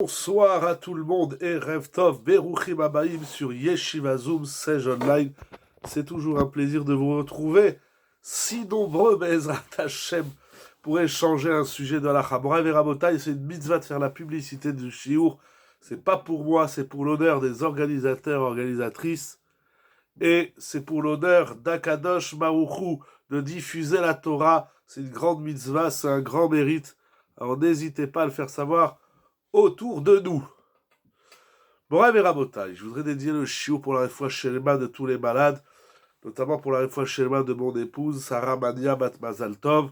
Bonsoir à tout le monde et Rev Tov, Beruchim Abaim sur Yeshiva Zoom, Sage Online. C'est toujours un plaisir de vous retrouver, si nombreux, Bezrat Hashem, pour échanger un sujet de la Chabra et Rabotai. C'est une mitzvah de faire la publicité du Shiur. C'est pas pour moi, c'est pour l'honneur des organisateurs, organisatrices. Et c'est pour l'honneur d'Akadosh Baruchou de diffuser la Torah. C'est une grande mitzvah, c'est un grand mérite. Alors n'hésitez pas à le faire savoir autour de nous. Morav et Rabotai, je voudrais dédier le shiur pour la réfoua shelema de tous les malades, notamment pour la réfoua shelema de mon épouse, Sarah Mania bat Mazal Tov,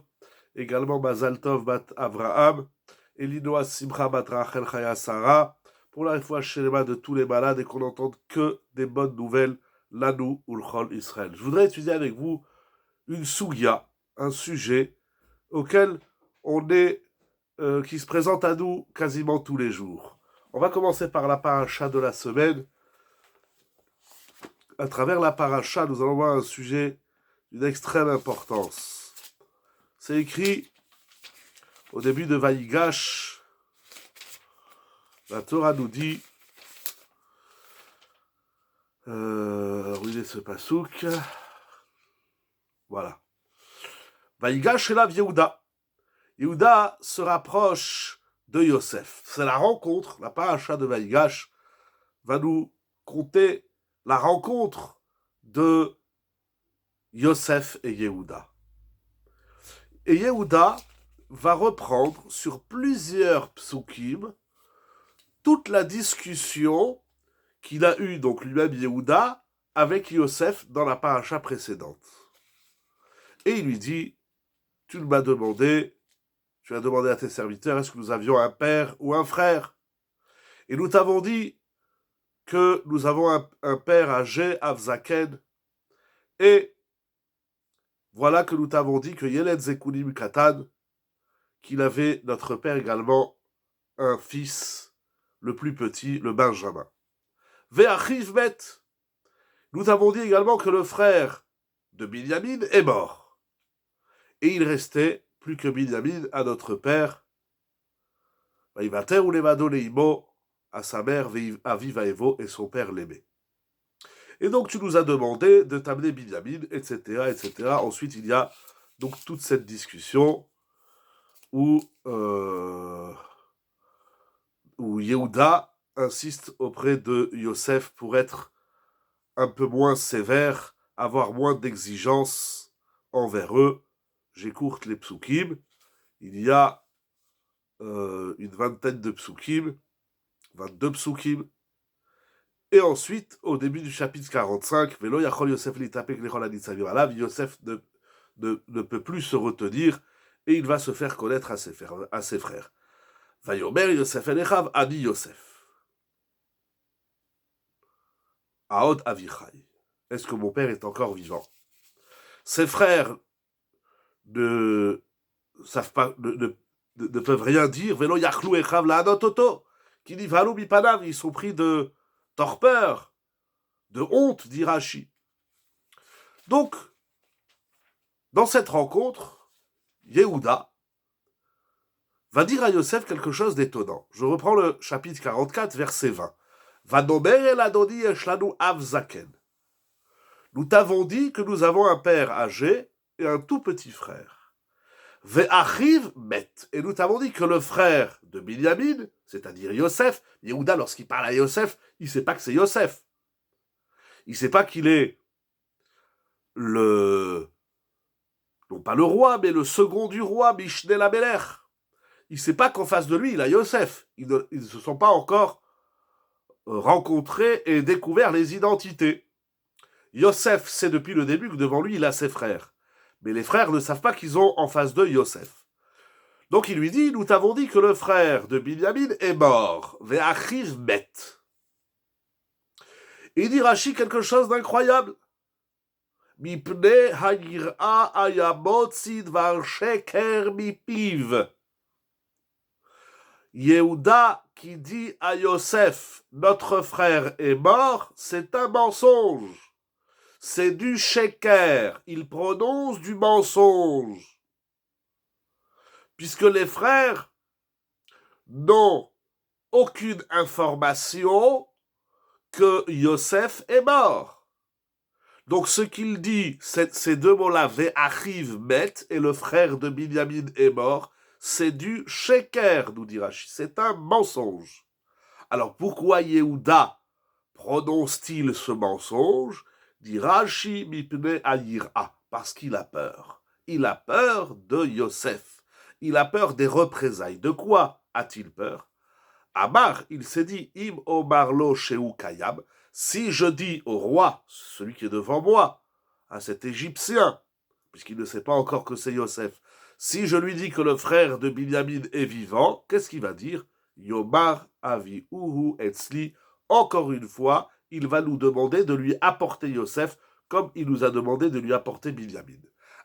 également Mazal Tov bat Avraham, Elinoa Simcha bat Rachel Chaya Sarah, pour la réfoua shelema de tous les malades et qu'on n'entende que des bonnes nouvelles, Lanou Ulchol Israël. Je voudrais étudier avec vous une sougia, un sujet auquel on est qui se présente à nous quasiment tous les jours. On va commencer par la paracha de la semaine. À travers la paracha, nous allons voir un sujet d'une extrême importance. C'est écrit au début de Vaïgash. La Torah nous dit, ruiner ce pasouk. Voilà. Vaïgash et la Yehuda. Yehuda se rapproche de Yosef. C'est la rencontre, la paracha de Vaïgash va nous conter la rencontre de Yosef et Yehuda. Et Yehuda va reprendre sur plusieurs psukim toute la discussion qu'il a eue, donc lui-même Yehuda, avec Yosef dans la paracha précédente. Et il lui dit, tu m'as demandé, tu as demandé à tes serviteurs, est-ce que nous avions un père ou un frère? Et nous t'avons dit que nous avons un père âgé, Avzaken, et voilà que nous t'avons dit que Yeled Zekunim Katan, qu'il avait, notre père également, un fils, le plus petit, le Benjamin. Ve'achiv bet, nous t'avons dit également que le frère de Binyamin est mort. Et il restait plus que Binyamin à notre père, Vaïvater ou Levado Leimo, à sa mère Aviva Evo et son père l'aimait. Et donc tu nous as demandé de t'amener Binyamin, etc., etc. Ensuite il y a donc toute cette discussion où Yehuda insiste auprès de Yosef pour être un peu moins sévère, avoir moins d'exigences envers eux. J'écourte les psukim. Il y a une vingtaine de psukim, 22 psukim. Et ensuite, au début du chapitre 45, Velo Yachol Yosef litapek lechol hanitzavim alav, Yosef ne peut plus se retenir et il va se faire connaître à ses frères. Vayomer Yosef elechav ani Yosef. Aod avichai. Est-ce que mon père est encore vivant? Ses frères ne savent pas, ne peuvent rien dire. Velo yachlou echav la'anot oto. Qui dit valou mipanav, ils sont pris de torpeur, de honte, dit Rashi. Donc, dans cette rencontre, Yehuda va dire à Yosef quelque chose d'étonnant. Je reprends le chapitre 44, verset 20. Vanomer el Adoni eshlanu avzaken. Nous t'avons dit que nous avons un père âgé et un tout petit frère. Ve'achiv met. Et nous t'avons dit que le frère de Binyamin, c'est-à-dire Yosef, Yehuda, lorsqu'il parle à Yosef, il ne sait pas que c'est Yosef. Il ne sait pas qu'il est non pas le roi, mais le second du roi, Mishneh Lamelech. Il ne sait pas qu'en face de lui, il a Yosef. Ils ne se sont pas encore rencontrés et découvert les identités. Yosef sait depuis le début que devant lui, il a ses frères. Mais les frères ne savent pas qu'ils ont en face d'eux Yosef. Donc il lui dit, nous t'avons dit que le frère de Binyamin est mort. Ve'achiv met. Et il dit Rashi quelque chose d'incroyable. Mipne ha'yir'a ayamotzi dvar sheker mipiv. Yehuda qui dit à Yosef, notre frère est mort, c'est un mensonge. C'est du sheker. Il prononce du mensonge. Puisque les frères n'ont aucune information que Yosef est mort. Donc ce qu'il dit, ces deux mots-là, Ve'achiv met, et le frère de Binyamin est mort, c'est du sheker, nous dit Rashi, c'est un mensonge. Alors pourquoi Yehuda prononce-t-il ce mensonge? Dit Rashi mipne ayira, parce qu'il a peur. Il a peur de Yosef. Il a peur des représailles. De quoi a-t-il peur? Amar, il s'est dit, im omarlo sheu kayam, si je dis au roi, celui qui est devant moi, à cet Égyptien, puisqu'il ne sait pas encore que c'est Yosef, si je lui dis que le frère de Binyamin est vivant, qu'est-ce qu'il va dire? Yomar avi uhu etzli, encore une fois, il va nous demander de lui apporter Yosef, comme il nous a demandé de lui apporter Binyamin.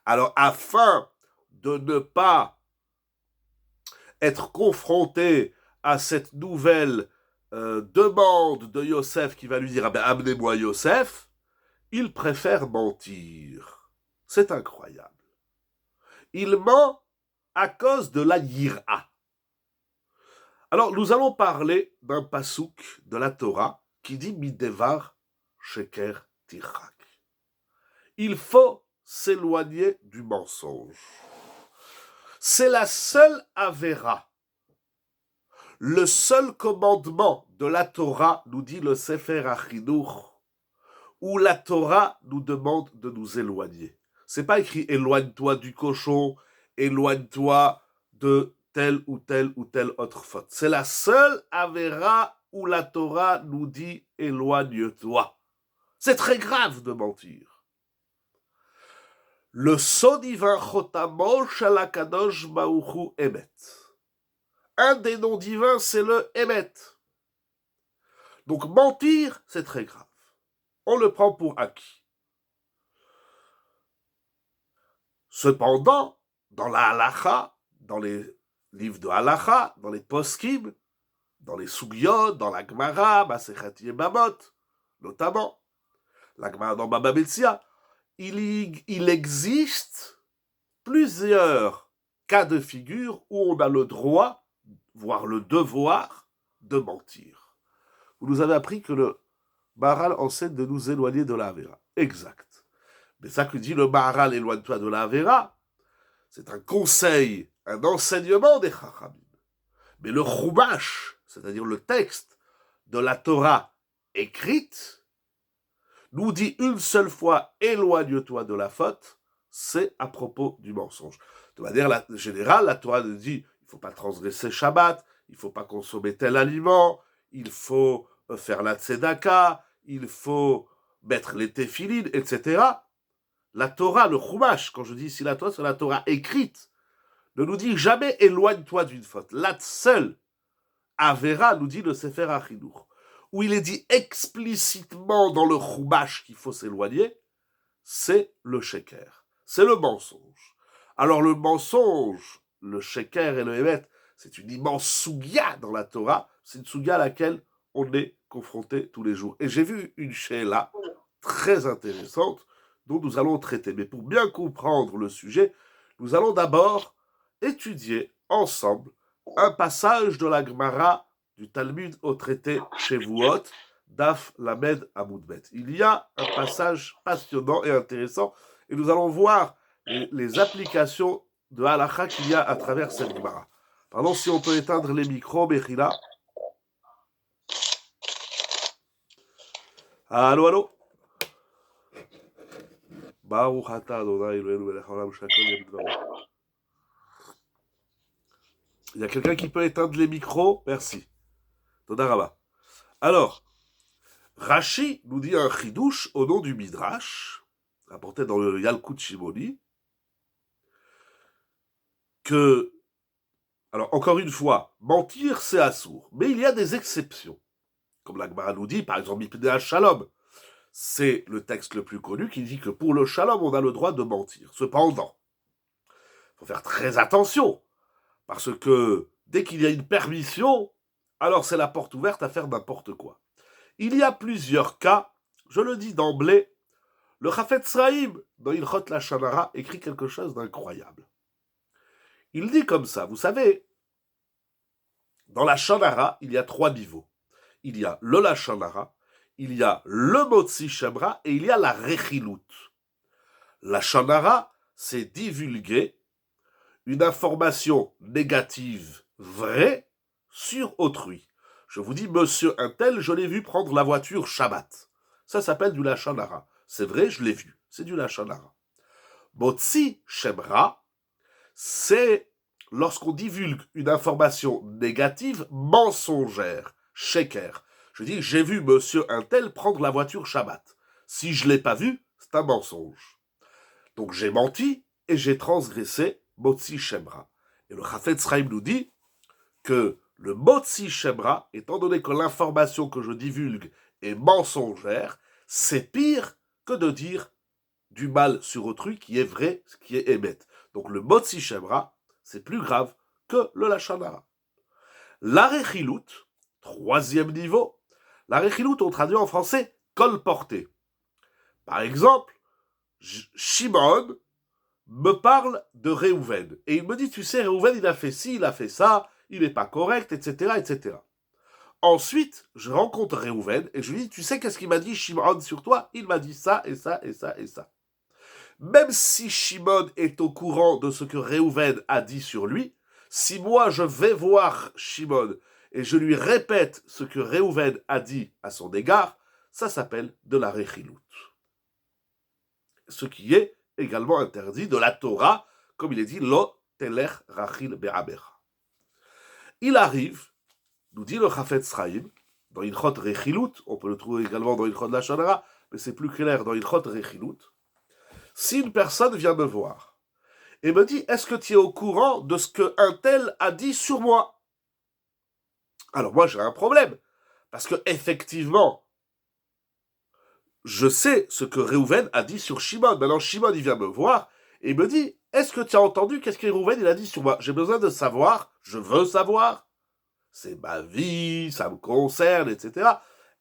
Alors, afin de ne pas être confronté à cette nouvelle demande de Yosef qui va lui dire amenez-moi Yosef, il préfère mentir. C'est incroyable. Il ment à cause de la yira. Alors, nous allons parler d'un pasouk de la Torah qui dit Midevar Sheker Tichak. Il faut s'éloigner du mensonge. C'est la seule avéra. Le seul commandement de la Torah, nous dit le Sefer HaChinuch, où la Torah nous demande de nous éloigner. C'est pas écrit éloigne-toi du cochon, éloigne-toi de telle ou telle ou telle autre faute. C'est la seule avéra où la Torah nous dit éloigne-toi. C'est très grave de mentir. Le sceau divin Chotamo Shalakadosh Baruchu Emet. Un des noms divins, c'est le Emet. Donc mentir, c'est très grave. On le prend pour acquis. Cependant, dans la halacha, dans les livres de halacha, dans les poskim, dans les sugyot, dans la Gemara, Masechet Yebamot, notamment, la Gemara dans Baba Metzia, il existe plusieurs cas de figure où on a le droit, voire le devoir, de mentir. Vous nous avez appris que le Maharal enseigne de nous éloigner de la Avera. Exact. Mais ça que dit le Maharal, éloigne-toi de la Avera, c'est un conseil, un enseignement des Chachamim. Mais le Chumash, c'est-à-dire le texte de la Torah écrite, nous dit une seule fois éloigne-toi de la faute, c'est à propos du mensonge. De manière générale, la Torah nous dit il ne faut pas transgresser Shabbat, il ne faut pas consommer tel aliment, il faut faire la tzedaka, il faut mettre les téphilines, etc. La Torah, le Chumash, quand je dis ici la Torah, c'est la Torah écrite, ne nous dit jamais éloigne-toi d'une faute. La seule Avera, nous dit le Sefer HaChinuch, où il est dit explicitement dans le Chumash qu'il faut s'éloigner, c'est le sheker, c'est le mensonge. Alors le mensonge, le sheker et le émet, c'est une immense sougia dans la Torah, c'est une sougia à laquelle on est confronté tous les jours. Et j'ai vu une sheila très intéressante dont nous allons traiter. Mais pour bien comprendre le sujet, nous allons d'abord étudier ensemble un passage de la Gemara du Talmud au traité Shevuot, Daf Lamed Amoudbet. Il y a un passage passionnant et intéressant, et nous allons voir les applications de halakha qu'il y a à travers cette Gemara. Pardon, si on peut éteindre les micros, Bechila. Allô, allô. Baruch ata Adonai Eloheinu melech haolam shakol yom. Il y a quelqu'un qui peut éteindre les micros? Merci. Toda Rabba. Alors, Rashi nous dit un chidouche au nom du Midrash, rapporté dans le Yalkut Shimoni, que, alors encore une fois, mentir c'est assour, mais il y a des exceptions. Comme la Gemara nous dit, par exemple, Mipnei Shalom, c'est le texte le plus connu qui dit que pour le Shalom, on a le droit de mentir. Cependant, il faut faire très attention, parce que dès qu'il y a une permission, alors c'est la porte ouverte à faire n'importe quoi. Il y a plusieurs cas, je le dis d'emblée, le Chafetz Chaim, dans Ilchot Lashon Hara, écrit quelque chose d'incroyable. Il dit comme ça, vous savez, Dans la Lashon Hara, il y a 3 niveaux. Il y a le Lashon Hara, il y a le Motzi Shemra et il y a la Rechilut. La Lashon Hara, c'est divulguer une information négative vraie sur autrui. Je vous dis, monsieur untel, je l'ai vu prendre la voiture Shabbat. Ça s'appelle du Lashon Hara. C'est vrai, je l'ai vu. C'est du Lashon Hara. Motzi Shemra, c'est lorsqu'on divulgue une information négative mensongère, sheker. Je dis, j'ai vu monsieur untel prendre la voiture Shabbat. Si je ne l'ai pas vu, c'est un mensonge. Donc j'ai menti et j'ai transgressé Motzi Shemra. Et le Chafetz Chaim nous dit que le Motzi Shemra, étant donné que l'information que je divulgue est mensongère, c'est pire que de dire du mal sur autrui qui est vrai, qui est émet. Donc le Motzi Shemra, c'est plus grave que le Lashon Hara. La Rechilut, 3e niveau. La Rechilut, on traduit en français colporter. Par exemple, Shimon me parle de Réhouven. Et il me dit, tu sais, Réhouven, il a fait ci, il a fait ça, il n'est pas correct, etc., etc. Ensuite, je rencontre Réhouven et je lui dis, tu sais qu'est-ce qu'il m'a dit Shimon sur toi? Il m'a dit ça, et ça, et ça, et ça. Même si Shimon est au courant de ce que Réhouven a dit sur lui, si moi je vais voir Shimon et je lui répète ce que Réhouven a dit à son égard, ça s'appelle de la Rechilut. Ce qui est également interdit de la Torah, comme il est dit, Lo telech rachil be'abecha. Il arrive, nous dit le Chafetz Chaim, dans Ilchot Rechilut, on peut le trouver également dans Ilchot Lashon Hara, mais c'est plus clair dans Ilchot Rechilut, si une personne vient me voir et me dit, est-ce que tu es au courant de ce qu'un tel a dit sur moi? Alors moi j'ai un problème, parce que effectivement, je sais ce que Réhouven a dit sur Shimon. Maintenant, Shimon, il vient me voir et il me dit, est-ce que tu as entendu qu'est-ce que Réhouven il a dit sur moi? J'ai besoin de savoir, je veux savoir, c'est ma vie, ça me concerne, etc.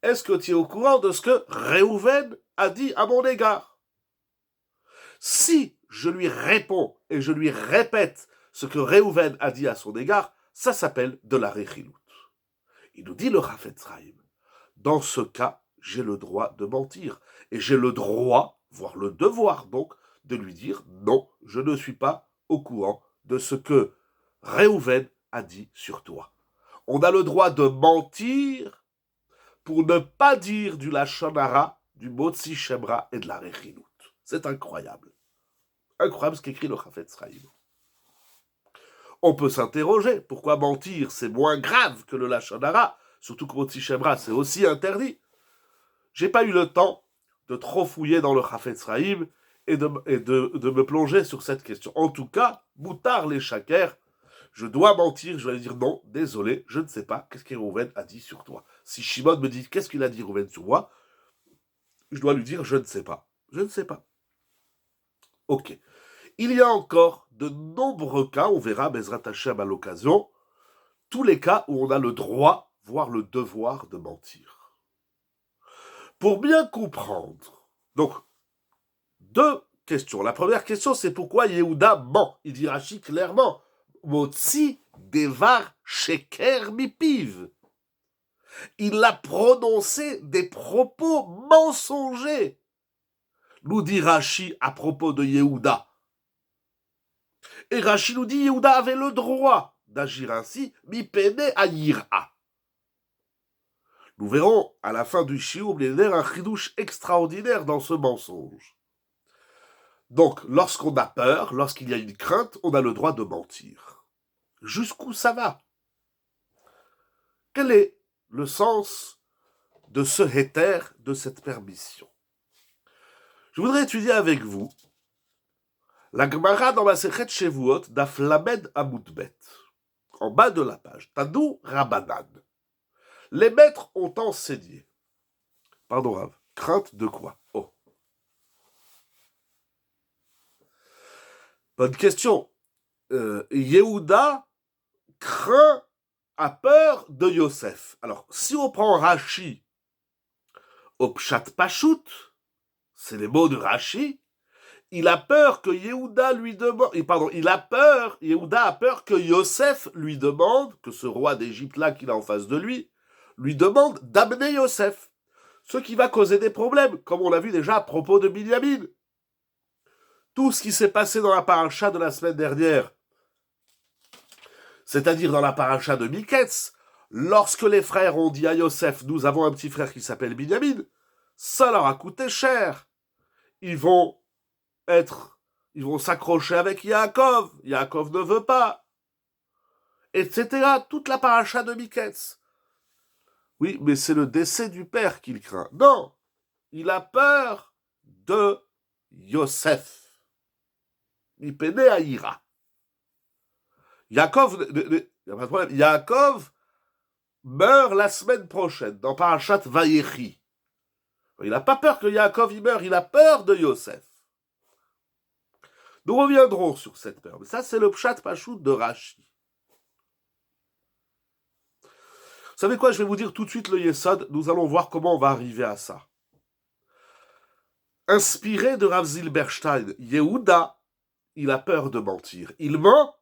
Est-ce que tu es au courant de ce que Réhouven a dit à mon égard? Si je lui réponds et je lui répète ce que Réhouven a dit à son égard, ça s'appelle de la Rechilut. Il nous dit le Chafetz Chaim, dans ce cas, j'ai le droit de mentir. Et j'ai le droit, voire le devoir donc, de lui dire non, je ne suis pas au courant de ce que Réhouven a dit sur toi. On a le droit de mentir pour ne pas dire du Lashon Hara, du Motzi Shemra et de la Rechilut. C'est incroyable. Incroyable ce qu'écrit le Chafetz Chaim. On peut s'interroger, pourquoi mentir c'est moins grave que le Lashon Hara, surtout que Motzi Shemra c'est aussi interdit. J'ai pas eu le temps de trop fouiller dans le Chafetz Chaim et de me plonger sur cette question. En tout cas, Moutar les Shaker, je dois mentir, je vais dire non, désolé, je ne sais pas qu'est-ce que Réhouven a dit sur toi. Si Shimon me dit qu'est-ce qu'il a dit Réhouven sur moi, je dois lui dire je ne sais pas. Je ne sais pas. Ok. Il y a encore de nombreux cas, on verra Bezrat Hashem à l'occasion, tous les cas où on a le droit, voire le devoir de mentir. Pour bien comprendre, donc, 2 questions. La première question, c'est pourquoi Yehuda ment. Il dit Rashi clairement, Motzi devar sheker mipiv. Il a prononcé des propos mensongers. Nous dit Rashi à propos de Yehuda. Et Rashi nous dit Yehuda avait le droit d'agir ainsi, mipene ayira. Nous verrons à la fin du shiur un chidouche extraordinaire dans ce mensonge. Donc, lorsqu'on a peur, lorsqu'il y a une crainte, on a le droit de mentir. Jusqu'où ça va? Quel est le sens de ce héter, de cette permission? Je voudrais étudier avec vous la Gemara dans la Sechet Shevuot d'Af Lamed Amud Bet. En bas de la page, Tadou Rabanan. Les maîtres ont enseigné. Pardon, Rav. Crainte de quoi? Oh. Bonne question. Yehuda craint, a peur de Yosef. Alors, si on prend Rashi au Pshat Pashut, c'est les mots de Rashi, il a peur que Yehuda lui demande, Yehuda a peur que Yosef lui demande, que ce roi d'Égypte-là qu'il a en face de lui demande d'amener Yosef. Ce qui va causer des problèmes, comme on l'a vu déjà à propos de Binyamin. Tout ce qui s'est passé dans la paracha de la semaine dernière, c'est-à-dire dans la paracha de Miketz, lorsque les frères ont dit à Yosef, nous avons un petit frère qui s'appelle Binyamin, ça leur a coûté cher. Ils vont s'accrocher avec Yaakov. Yaakov ne veut pas. Etc. Toute la paracha de Miketz. Oui, mais c'est le décès du père qu'il craint. Non, il a peur de Yosef. Mipene Aïra. Yaakov, il n'y a pas de problème. Yaakov meurt la semaine prochaine dans Parashat Vayechi. Il n'a pas peur que Yaakov y meure, il a peur de Yosef. Nous reviendrons sur cette peur. Mais ça, c'est le Pshat Pachout de Rashi. Vous savez quoi, je vais vous dire tout de suite le Yesod. Nous allons voir comment on va arriver à ça. Inspiré de Rav Zilberstein, Yehuda, il a peur de mentir. Il ment,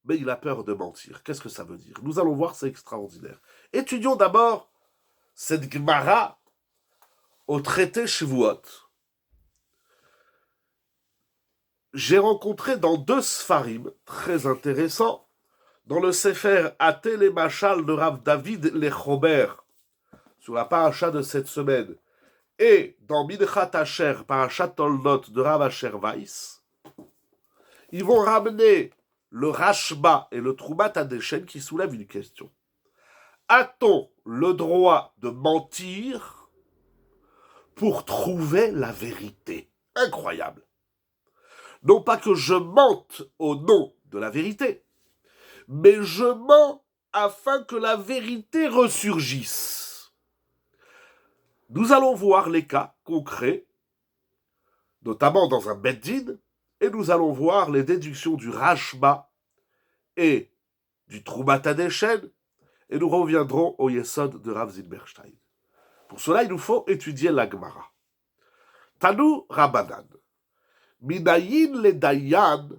mais il a peur de mentir. Qu'est-ce que ça veut dire? Nous allons voir, c'est extraordinaire. Étudions d'abord cette Gemara au traité Shavuot. J'ai rencontré dans 2 Sfarim, très intéressants, dans le Sefer Atel et Machal de Rav David Lechomer, sur la paracha de cette semaine, et dans Minchat Asher, parachat Toldot de Rav Asher Weiss, ils vont ramener le Rashba et le Troumat Hadeshen qui soulèvent une question. A-t-on le droit de mentir pour trouver la vérité? Incroyable. Non pas que je mente au nom de la vérité, mais je mens afin que la vérité ressurgisse. Nous allons voir les cas concrets, notamment dans un Beddin, et nous allons voir les déductions du Rashba et du Troumat Hadeshen, et nous reviendrons au Yesod de Rav Zilberstein. Pour cela, il nous faut étudier la Gemara. Tanu Rabbanan. Minayin le Dayan,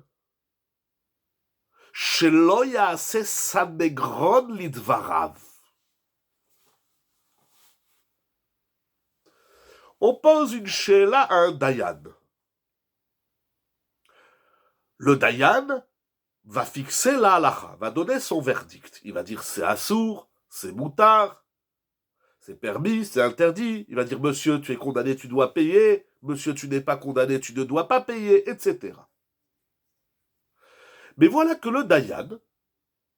shelo ya'aseh sanegron lidvarav. On pose une shéla à un Dayan. Le Dayan va fixer la halacha, va donner son verdict. Il va dire c'est assour, c'est moutard, c'est permis, c'est interdit. Il va dire monsieur, tu es condamné, tu dois payer. Monsieur, tu n'es pas condamné, tu ne dois pas payer, etc. Mais voilà que le Dayan,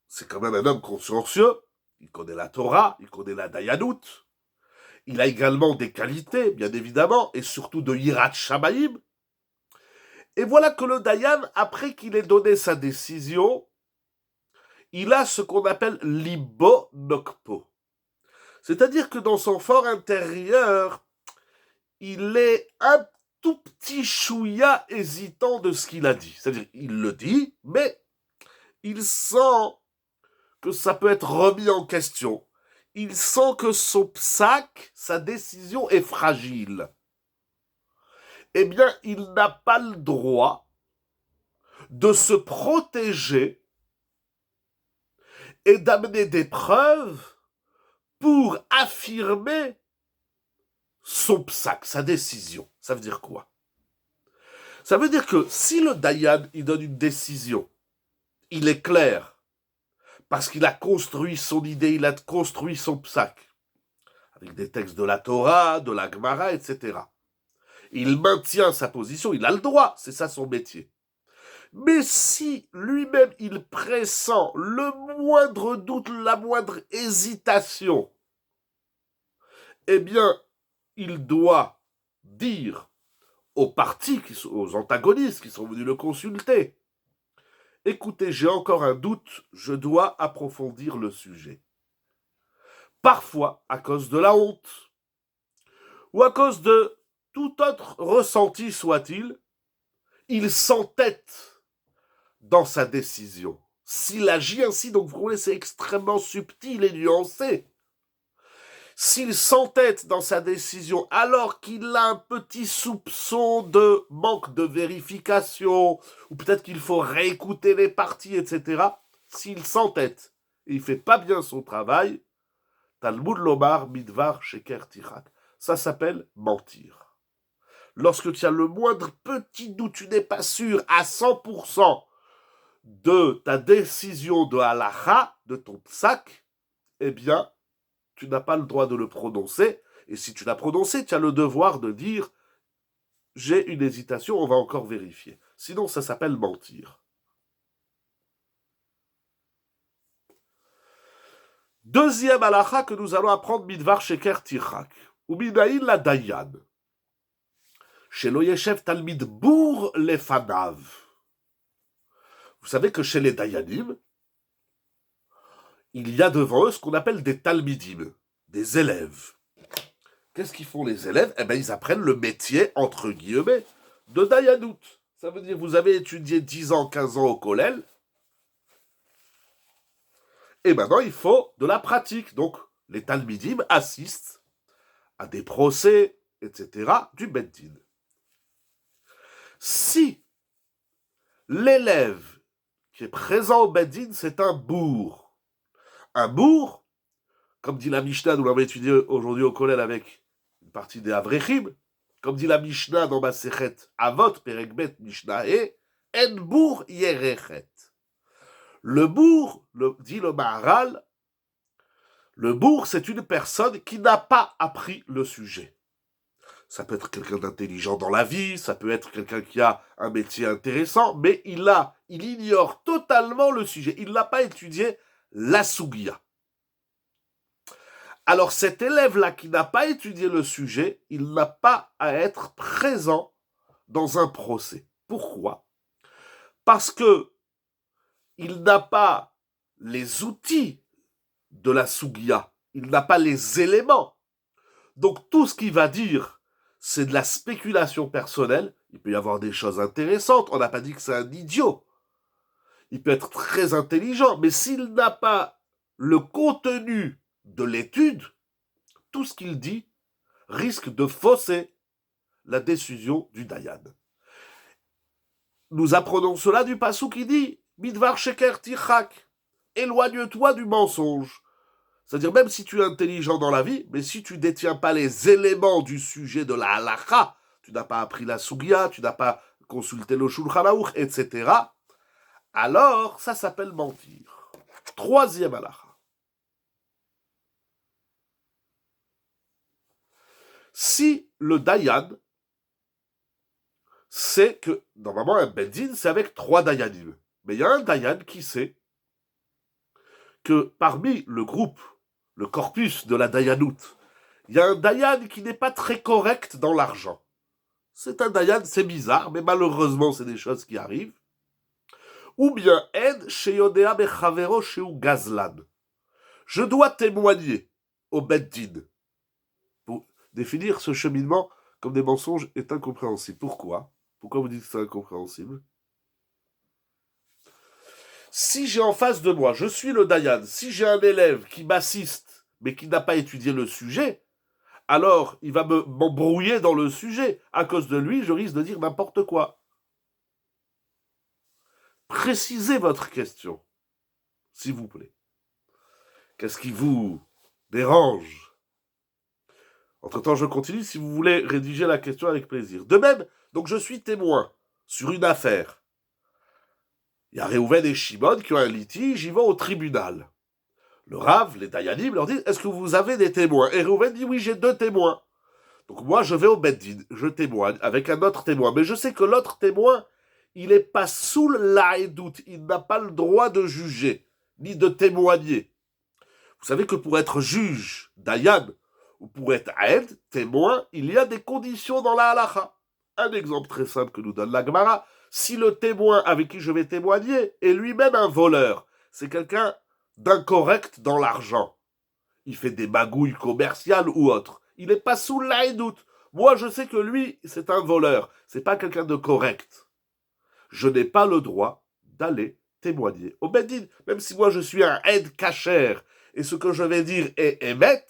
c'est quand même un homme consciencieux, il connaît la Torah, il connaît la Dayanout, il a également des qualités, bien évidemment, et surtout de Yirat Shamayim. Et voilà que le Dayan, après qu'il ait donné sa décision, il a ce qu'on appelle Libo Nokpo. C'est-à-dire que dans son fort intérieur, il est un tout petit chouïa hésitant de ce qu'il a dit. C'est-à-dire, il le dit, mais il sent que ça peut être remis en question. Il sent que son psaque, sa décision est fragile. Eh bien, il n'a pas le droit de se protéger et d'amener des preuves pour affirmer son psaque, sa décision. Ça veut dire quoi? Ça veut dire que si le Dayan, il donne une décision, il est clair, parce qu'il a construit son idée, il a construit son psaque, avec des textes de la Torah, de la Gemara, etc. Il maintient sa position, il a le droit, c'est ça son métier. Mais si lui-même, il pressent le moindre doute, la moindre hésitation, eh bien, il doit dire aux parties, aux antagonistes qui sont venus le consulter, écoutez, j'ai encore un doute, je dois approfondir le sujet. Parfois, à cause de la honte, ou à cause de tout autre ressenti soit-il, il s'entête dans sa décision. S'il agit ainsi, donc vous voyez, c'est extrêmement subtil et nuancé. S'il s'entête dans sa décision alors qu'il a un petit soupçon de manque de vérification, ou peut-être qu'il faut réécouter les parties, etc., s'il s'entête et il fait pas bien son travail, Talmud Lomar Midvar Sheker Tirak. Ça s'appelle mentir. Lorsque tu as le moindre petit doute, tu n'es pas sûr à 100% de ta décision de halacha, de ton psak, eh bien, tu n'as pas le droit de le prononcer. Et si tu l'as prononcé, tu as le devoir de dire « j'ai une hésitation, on va encore vérifier ». Sinon, ça s'appelle mentir. Deuxième halacha que nous allons apprendre midvar sheker tichak. Ou minaïn la dayan. Chez l'oyeshev talmid bour lefanav. Vous savez que chez les dayanim, il y a devant eux ce qu'on appelle des talmidim, des élèves. Qu'est-ce qu'ils font les élèves? Eh bien, ils apprennent le métier, entre guillemets, de dayanout. Ça veut dire que vous avez étudié 10 ans, 15 ans au collège, et maintenant il faut de la pratique. Donc, les talmidim assistent à des procès, etc., du beddin. Si l'élève qui est présent au beddin, c'est un bourg, comme dit la Mishnah, nous l'avons étudié aujourd'hui au collège avec une partie des Avrechim, comme dit la Mishnah dans Masechet Avot, Perekbet Mishnah, et En bourg yerechet. Le bourg, dit le Maharal, le bourg, c'est une personne qui n'a pas appris le sujet. Ça peut être quelqu'un d'intelligent dans la vie, ça peut être quelqu'un qui a un métier intéressant, mais il ignore totalement le sujet. Il n'a pas étudié la Sugia. Alors cet élève-là qui n'a pas étudié le sujet, il n'a pas à être présent dans un procès. Pourquoi? Parce que il n'a pas les outils de la Sugia, il n'a pas les éléments. Donc tout ce qu'il va dire, c'est de la spéculation personnelle. Il peut y avoir des choses intéressantes, on n'a pas dit que c'est un idiot. Il peut être très intelligent, mais s'il n'a pas le contenu de l'étude, tout ce qu'il dit risque de fausser la décision du Dayan. Nous apprenons cela du passou qui dit Midvar sheker tichak, éloigne-toi du mensonge. C'est-à-dire, même si tu es intelligent dans la vie, mais si tu ne détiens pas les éléments du sujet de la halakha, tu n'as pas appris la sugia, tu n'as pas consulté le shulchan aruch, etc., alors ça s'appelle mentir. Troisième halakha. Si le dayan, c'est que, normalement, un beddin, c'est avec 3 dayanim. Mais il y a un dayan qui sait que parmi le groupe, le corpus de la dayanout, il y a un dayan qui n'est pas très correct dans l'argent. C'est un dayan, c'est bizarre, mais malheureusement, c'est des choses qui arrivent. Ou bien, en sheyodea bechavero sheu gazlan. Je dois témoigner au beddin. Pour définir ce cheminement comme des mensonges est incompréhensible. Pourquoi? Pourquoi vous dites que c'est incompréhensible? Si j'ai en face de moi, je suis le dayan, si j'ai un élève qui m'assiste, mais qui n'a pas étudié le sujet, alors il va m'embrouiller dans le sujet. À cause de lui, je risque de dire n'importe quoi. Précisez votre question, s'il vous plaît. Qu'est-ce qui vous dérange? Entre-temps, je continue si vous voulez rédiger la question avec plaisir. De même, donc je suis témoin sur une affaire. Il y a Réhouven et Shimon qui ont un litige, ils vont au tribunal. Le Rav, les Dayanim, leur disent, est-ce que vous avez des témoins? Et Réhouven dit, oui, j'ai 2 témoins. Donc moi, je vais au Beddin, je témoigne avec un autre témoin. Mais je sais que l'autre témoin, il n'est pas sous l'Aïdout, il n'a pas le droit de juger, ni de témoigner. Vous savez que pour être juge, Dayan, ou pour être Aed, témoin, il y a des conditions dans la halacha. Un exemple très simple que nous donne la Gemara, si le témoin avec qui je vais témoigner est lui-même un voleur, c'est quelqu'un d'incorrect dans l'argent, il fait des magouilles commerciales ou autres, il n'est pas sous l'Aïdout. Moi, je sais que lui, c'est un voleur, c'est pas quelqu'un de correct. Je n'ai pas le droit d'aller témoigner au Beddin, même si moi je suis un aide cachère et ce que je vais dire est émet,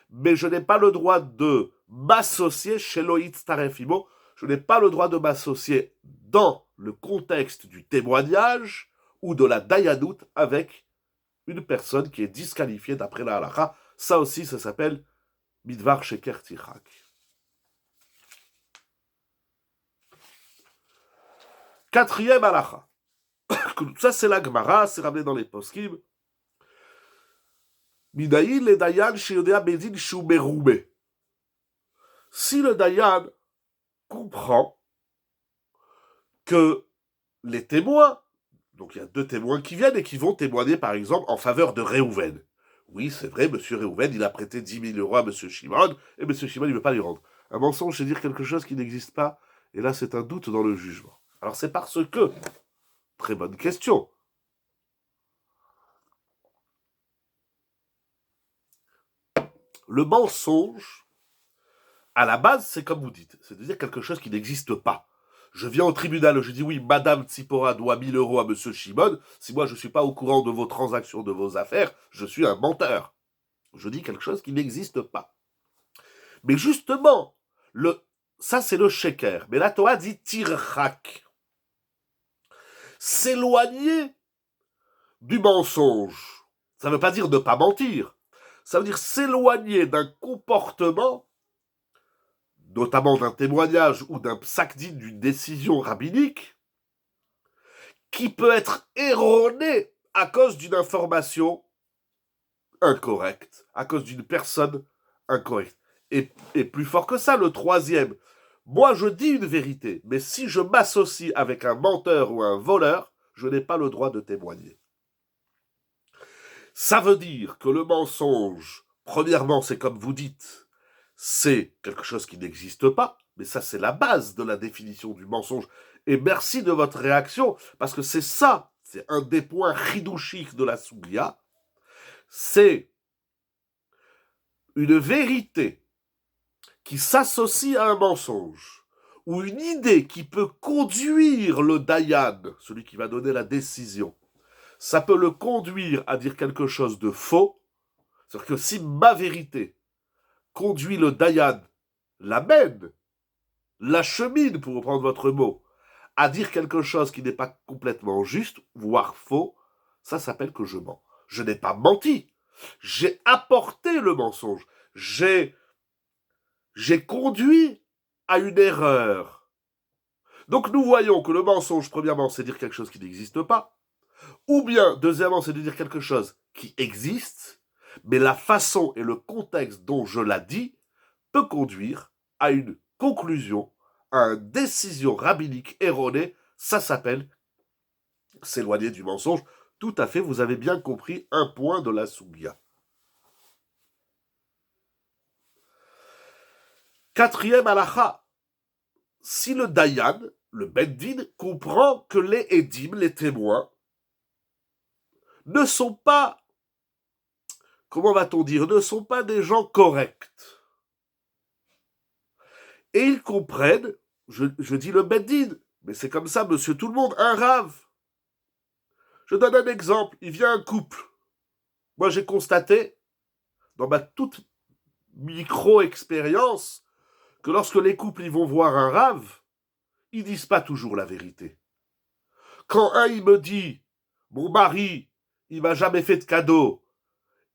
mais je n'ai pas le droit de m'associer chez Loïtz Tarefimo, je n'ai pas le droit de m'associer dans le contexte du témoignage ou de la dayadout avec une personne qui est disqualifiée d'après la halakha. Ça aussi, ça s'appelle midvar sheker tichak. Quatrième halakha. Ça, c'est la Gemara, c'est ramené dans les poskim. Midaïn le dayan sheyodea bedin shu meroube. Si le dayan comprend que les témoins, donc il y a deux témoins qui viennent et qui vont témoigner par exemple en faveur de Réhouven. Oui, c'est vrai, monsieur Réhouven, il a prêté 10 000 euros à monsieur Shimon, et monsieur Shimon, il ne veut pas lui rendre. Un mensonge, c'est dire quelque chose qui n'existe pas, et là c'est un doute dans le jugement. Alors c'est parce que, très bonne question, le mensonge, à la base, c'est comme vous dites, c'est de dire quelque chose qui n'existe pas. Je viens au tribunal, je dis oui, madame Tsipora doit 1 000 euros à monsieur Shimon, si moi je ne suis pas au courant de vos transactions, de vos affaires, je suis un menteur. Je dis quelque chose qui n'existe pas. Mais justement, ça c'est le sheker, mais la Torah dit tirchak. S'éloigner du mensonge. Ça ne veut pas dire ne pas mentir. Ça veut dire s'éloigner d'un comportement, notamment d'un témoignage ou d'un psak-din, d'une décision rabbinique, qui peut être erroné à cause d'une information incorrecte, à cause d'une personne incorrecte. Et plus fort que ça, le troisième, moi je dis une vérité, mais si je m'associe avec un menteur ou un voleur, je n'ai pas le droit de témoigner. Ça veut dire que le mensonge, premièrement, c'est comme vous dites, c'est quelque chose qui n'existe pas, mais ça c'est la base de la définition du mensonge. Et merci de votre réaction, parce que c'est ça, c'est un des points chidouchiques de la Sougia, c'est une vérité qui s'associe à un mensonge, ou une idée qui peut conduire le dayan, celui qui va donner la décision, ça peut le conduire à dire quelque chose de faux. C'est-à-dire que si ma vérité conduit le dayan, l'amène, l'achemine, pour reprendre votre mot, à dire quelque chose qui n'est pas complètement juste, voire faux, ça s'appelle que je mens. Je n'ai pas menti. J'ai apporté le mensonge. J'ai conduit à une erreur. Donc nous voyons que le mensonge, premièrement, c'est dire quelque chose qui n'existe pas. Ou bien, deuxièmement, c'est de dire quelque chose qui existe, mais la façon et le contexte dont je l'ai dit peut conduire à une conclusion, à une décision rabbinique erronée. Ça s'appelle s'éloigner du mensonge. Tout à fait, vous avez bien compris un point de la Sougia. Quatrième halakha. Si le dayan, le beddin, comprend que les édim, les témoins, ne sont pas, comment va-t-on dire, ne sont pas des gens corrects. Et ils comprennent, je dis le beddin, mais c'est comme ça, monsieur tout le monde, un rave. Je donne un exemple, il vient un couple. Moi j'ai constaté, dans ma toute micro-expérience, que lorsque les couples ils vont voir un rave, ils disent pas toujours la vérité. Quand un il me dit, mon mari, il m'a jamais fait de cadeau,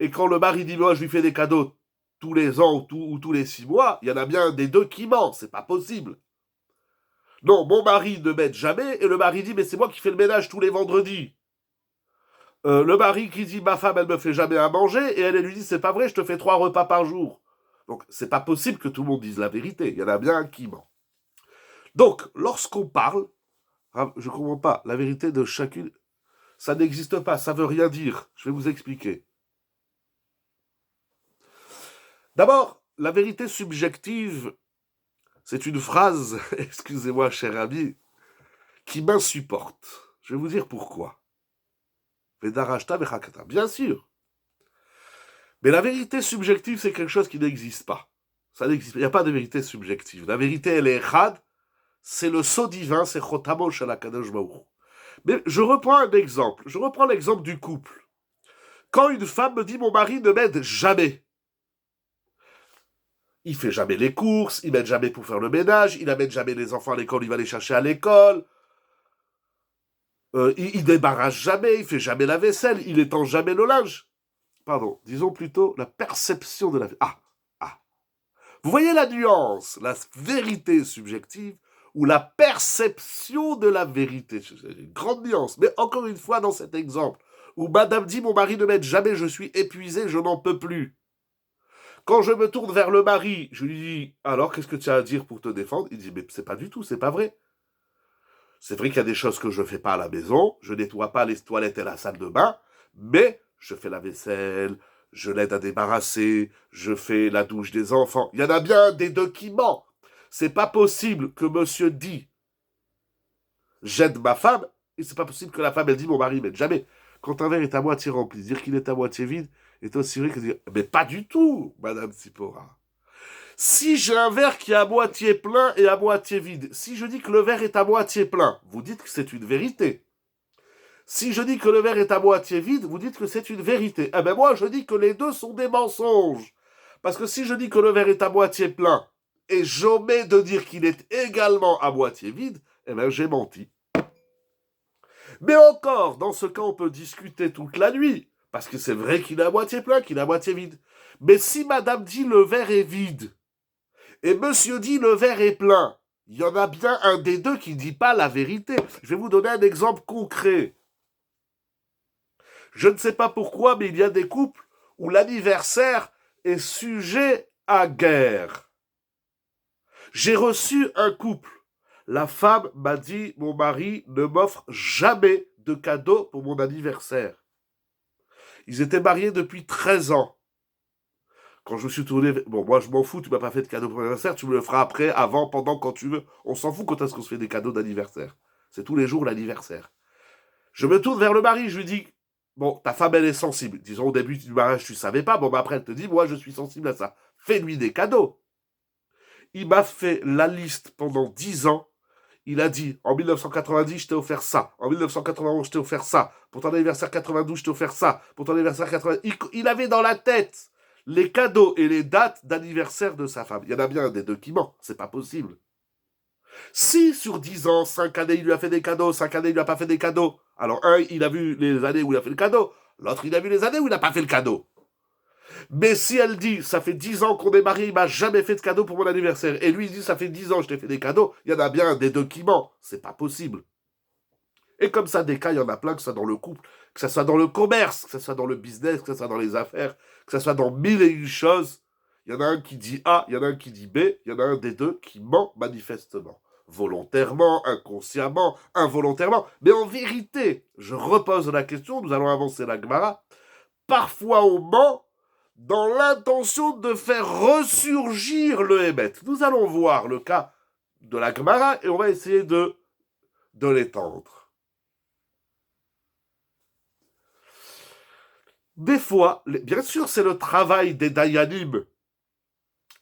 et quand le mari dit, moi je lui fais des cadeaux tous les ans ou tous les 6 mois, il y en a bien des deux qui ment, c'est pas possible. Non, mon mari ne m'aide jamais, et le mari dit, mais c'est moi qui fais le ménage tous les vendredis. Le mari qui dit, ma femme, elle me fait jamais à manger, et elle lui dit, c'est pas vrai, je te fais 3 repas par jour. Donc, c'est pas possible que tout le monde dise la vérité, il y en a bien un qui ment. Donc, lorsqu'on parle, je comprends pas, la vérité de chacune, ça n'existe pas, ça veut rien dire. Je vais vous expliquer. D'abord, la vérité subjective, c'est une phrase, excusez-moi cher ami, qui m'insupporte. Je vais vous dire pourquoi. Bien sûr. Mais la vérité subjective, c'est quelque chose qui n'existe pas. Ça n'existe pas. Il n'y a pas de vérité subjective. La vérité, elle est echad, c'est le sceau divin, c'est chotamo shel HaKadosh Baruch Hu. Mais je reprends un exemple. Je reprends l'exemple du couple. Quand une femme me dit, mon mari ne m'aide jamais, il fait jamais les courses, il m'aide jamais pour faire le ménage, il n'amène jamais les enfants à l'école, il va les chercher à l'école, il débarrasse jamais, il fait jamais la vaisselle, il étend jamais le linge. Pardon, disons plutôt la perception de la... Ah. Vous voyez la nuance, la vérité subjective ou la perception de la vérité. C'est une grande nuance. Mais encore une fois, dans cet exemple, où madame dit, mon mari ne m'aide jamais, je suis épuisé, je n'en peux plus. Quand je me tourne vers le mari, je lui dis, alors qu'est-ce que tu as à dire pour te défendre? Il dit, mais c'est pas du tout, c'est pas vrai. C'est vrai qu'il y a des choses que je ne fais pas à la maison, je nettoie pas les toilettes et la salle de bain, mais je fais la vaisselle, je l'aide à débarrasser, je fais la douche des enfants. Il y en a bien des deux qui ment. C'est pas possible que monsieur dit j'aide ma femme, et c'est pas possible que la femme elle dit mon mari m'aide jamais. Quand un verre est à moitié rempli, dire qu'il est à moitié vide est aussi vrai que dire mais pas du tout, madame Tsipora. Si j'ai un verre qui est à moitié plein et à moitié vide, si je dis que le verre est à moitié plein, vous dites que c'est une vérité. Si je dis que le verre est à moitié vide, vous dites que c'est une vérité. Eh bien moi, je dis que les deux sont des mensonges. Parce que si je dis que le verre est à moitié plein, et j'omets de dire qu'il est également à moitié vide, eh bien j'ai menti. Mais encore, dans ce cas, on peut discuter toute la nuit, parce que c'est vrai qu'il est à moitié plein, qu'il est à moitié vide. Mais si madame dit le verre est vide, et monsieur dit le verre est plein, il y en a bien un des deux qui ne dit pas la vérité. Je vais vous donner un exemple concret. Je ne sais pas pourquoi, mais il y a des couples où l'anniversaire est sujet à guerre. J'ai reçu un couple. La femme m'a dit, mon mari ne m'offre jamais de cadeau pour mon anniversaire. Ils étaient mariés depuis 13 ans. Quand je me suis tourné, bon, moi je m'en fous, tu m'as pas fait de cadeau pour l'anniversaire, tu me le feras après, avant, pendant, quand tu veux. On s'en fout quand est-ce qu'on se fait des cadeaux d'anniversaire. C'est tous les jours l'anniversaire. Je me tourne vers le mari, je lui dis, bon, ta femme elle est sensible. Disons au début du mariage tu savais pas, bon, mais après elle te dit, moi je suis sensible à ça. Fais-lui des cadeaux. Il m'a fait la liste pendant 10 ans. Il a dit, en 1990, je t'ai offert ça. En 1991, je t'ai offert ça. Pour ton anniversaire 92, je t'ai offert ça. Pour ton anniversaire 80... Il avait dans la tête les cadeaux et les dates d'anniversaire de sa femme. Il y en a bien un des deux qui ment. C'est pas possible. Si sur 10 ans, 5 années, il lui a fait des cadeaux, 5 années, il lui a pas fait des cadeaux. Alors, un, il a vu les années où il a fait le cadeau. L'autre, il a vu les années où il n'a pas fait le cadeau. Mais si elle dit, ça fait 10 ans qu'on est mariés, il m'a jamais fait de cadeau pour mon anniversaire, et lui il dit, ça fait 10 ans que je t'ai fait des cadeaux, il y en a bien un des deux qui ment. C'est pas possible. Et comme ça, des cas, il y en a plein, que ce soit dans le couple, que ce soit dans le commerce, que ce soit dans le business, que ce soit dans les affaires, que ce soit dans mille et une choses. Il y en a un qui dit A, il y en a un qui dit B, il y en a un des deux qui ment manifestement. Volontairement, inconsciemment, involontairement. Mais en vérité, je repose la question, nous allons avancer la Gemara. Parfois on ment dans l'intention de faire ressurgir le Hémet. Nous allons voir le cas de la Gemara et on va essayer de l'étendre. Des fois, bien sûr, c'est le travail des Dayanim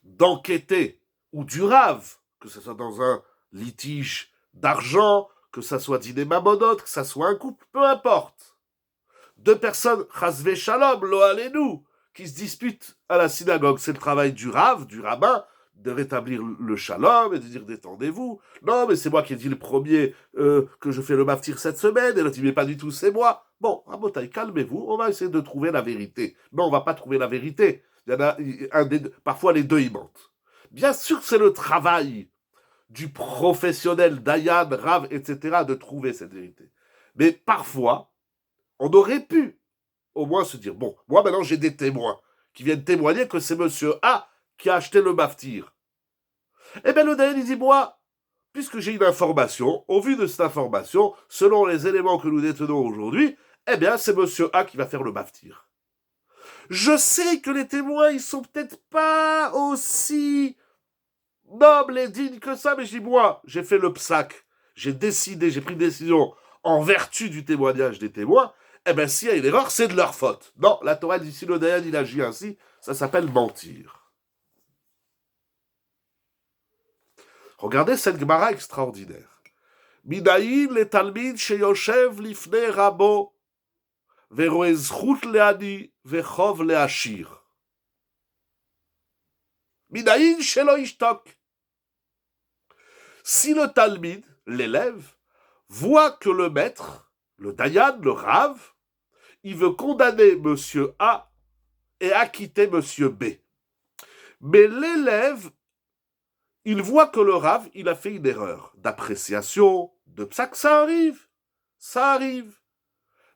d'enquêter, ou du Rav, que ce soit dans un litige d'argent, que ce soit dîner mamonote, que ce soit un couple, peu importe. Deux personnes, chasvé shalom, lo alenu, qui se disputent à la synagogue. C'est le travail du Rav, du rabbin, de rétablir le shalom et de dire détendez-vous. Non, mais c'est moi qui ai dit le premier que je fais le maftir cette semaine, et l'autre dit mais pas du tout, c'est moi. Bon, Rabotai, calmez-vous, on va essayer de trouver la vérité. Non, on va pas trouver la vérité. Il y en a un des deux, parfois les deux y mentent. Bien sûr, c'est le travail du professionnel, Dayan, Rav, etc., de trouver cette vérité. Mais parfois, on aurait pu au moins se dire, bon, moi maintenant j'ai des témoins qui viennent témoigner que c'est monsieur A qui a acheté le maftir. Eh bien le Dayan il dit, moi, puisque j'ai une information, au vu de cette information, selon les éléments que nous détenons aujourd'hui, eh bien c'est monsieur A qui va faire le maftir. Je sais que les témoins, ils sont peut-être pas aussi nobles et dignes que ça, mais je dis, moi, j'ai fait le psac, j'ai décidé, j'ai pris une décision en vertu du témoignage des témoins, eh bien, s'il y a une erreur, c'est de leur faute. Non, la Torah dit, si le Dayan, il agit ainsi, ça s'appelle mentir. Regardez cette Gemara extraordinaire. Midaïn le talmid sheyoshev lifnei rabo, veroe zchut leani, vechov leashir. Minaïn shelo ishtok. Si le Talmid, l'élève, voit que le maître, le Dayan, le Rav, il veut condamner monsieur A et acquitter monsieur B. Mais l'élève, il voit que le Rav, il a fait une erreur d'appréciation, de psak, ça arrive. Ça arrive.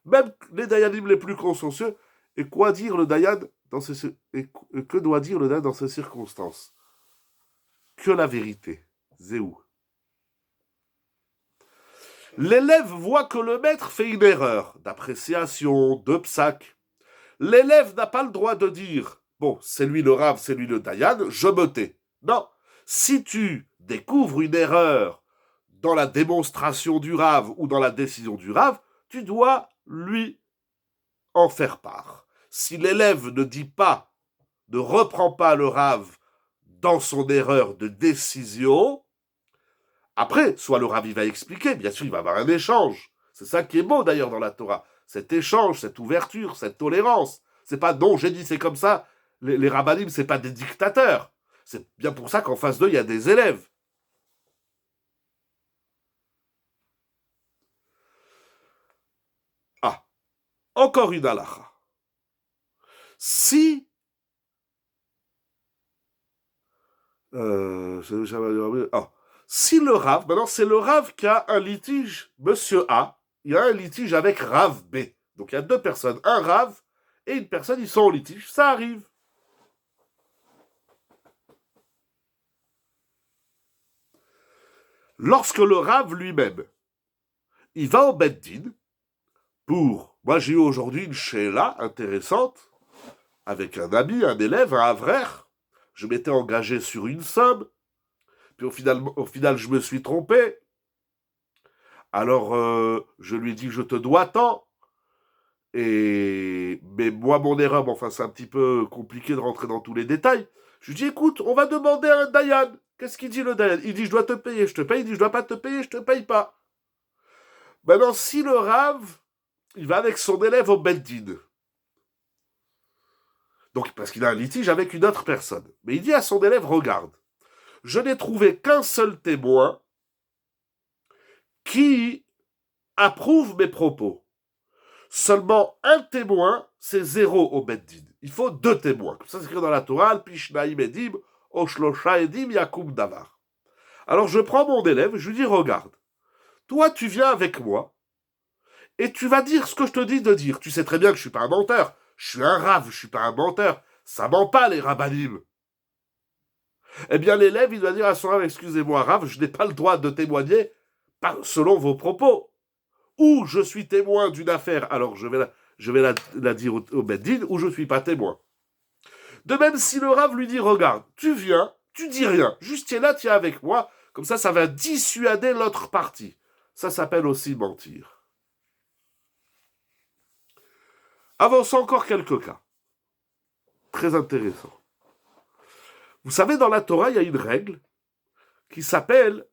Même les Dayanim les plus consciencieux. Et quoi dire le Dayan dans ces, et que doit dire le Dayan dans ces circonstances? Que la vérité. Zéou. L'élève voit que le maître fait une erreur d'appréciation, de psak. L'élève n'a pas le droit de dire « Bon, c'est lui le Rav, c'est lui le Dayan, je me tais. » Non. Si tu découvres une erreur dans la démonstration du Rav ou dans la décision du Rav, tu dois lui en faire part. Si l'élève ne dit pas, ne reprend pas le Rav dans son erreur de décision, après, soit le Rav il va expliquer, bien sûr, il va y avoir un échange. C'est ça qui est beau d'ailleurs dans la Torah. Cet échange, cette ouverture, cette tolérance. C'est pas non, j'ai dit c'est comme ça. Les rabbinim, c'est pas des dictateurs. C'est bien pour ça qu'en face d'eux, il y a des élèves. Ah, encore une halakha. Si si le Rav, maintenant c'est le Rav qui a un litige, monsieur A, il y a un litige avec Rav B. Donc il y a deux personnes, un Rav et une personne, ils sont en litige, ça arrive. Lorsque le Rav lui-même, il va au Beddin pour... Moi j'ai eu aujourd'hui une sheila intéressante avec un ami, un élève, un avraire. Je m'étais engagé sur une somme, puis au final je me suis trompé. Alors je lui ai dit je te dois tant. Mais moi mon erreur, enfin c'est un petit peu compliqué de rentrer dans tous les détails. Je lui dis écoute, on va demander à un Dayan. Qu'est-ce qu'il dit le Dayan? Il dit je dois te payer, je te paye. Il dit je dois pas te payer, je te paye pas. Maintenant si le Rav, il va avec son élève au Beddin. Donc parce qu'il a un litige avec une autre personne. Mais il dit à son élève regarde, je n'ai trouvé qu'un seul témoin qui approuve mes propos. Seulement un témoin, c'est 0 au Beddin. Il faut 2 témoins. Comme ça, c'est écrit dans la Torah, Al-Pishnaim Edim, Oshlosha Edim, Yakum Davar. Alors je prends mon élève, je lui dis, regarde, toi tu viens avec moi, et tu vas dire ce que je te dis de dire. Tu sais très bien que je suis pas un menteur. Je suis un Rav, je suis pas un menteur. Ça ment pas, les rabbanim. Eh bien, l'élève, il doit dire à son Rav, excusez-moi, Rav, je n'ai pas le droit de témoigner selon vos propos. Ou je suis témoin d'une affaire, alors je vais la dire au Beddin, ou je ne suis pas témoin. De même, si le Rav lui dit, regarde, tu viens, tu dis rien, juste tiens là, tiens avec moi, comme ça va dissuader l'autre partie. Ça s'appelle aussi mentir. Avançons encore quelques cas. Très intéressant. Vous savez, dans la Torah, il y a une règle qui s'appelle,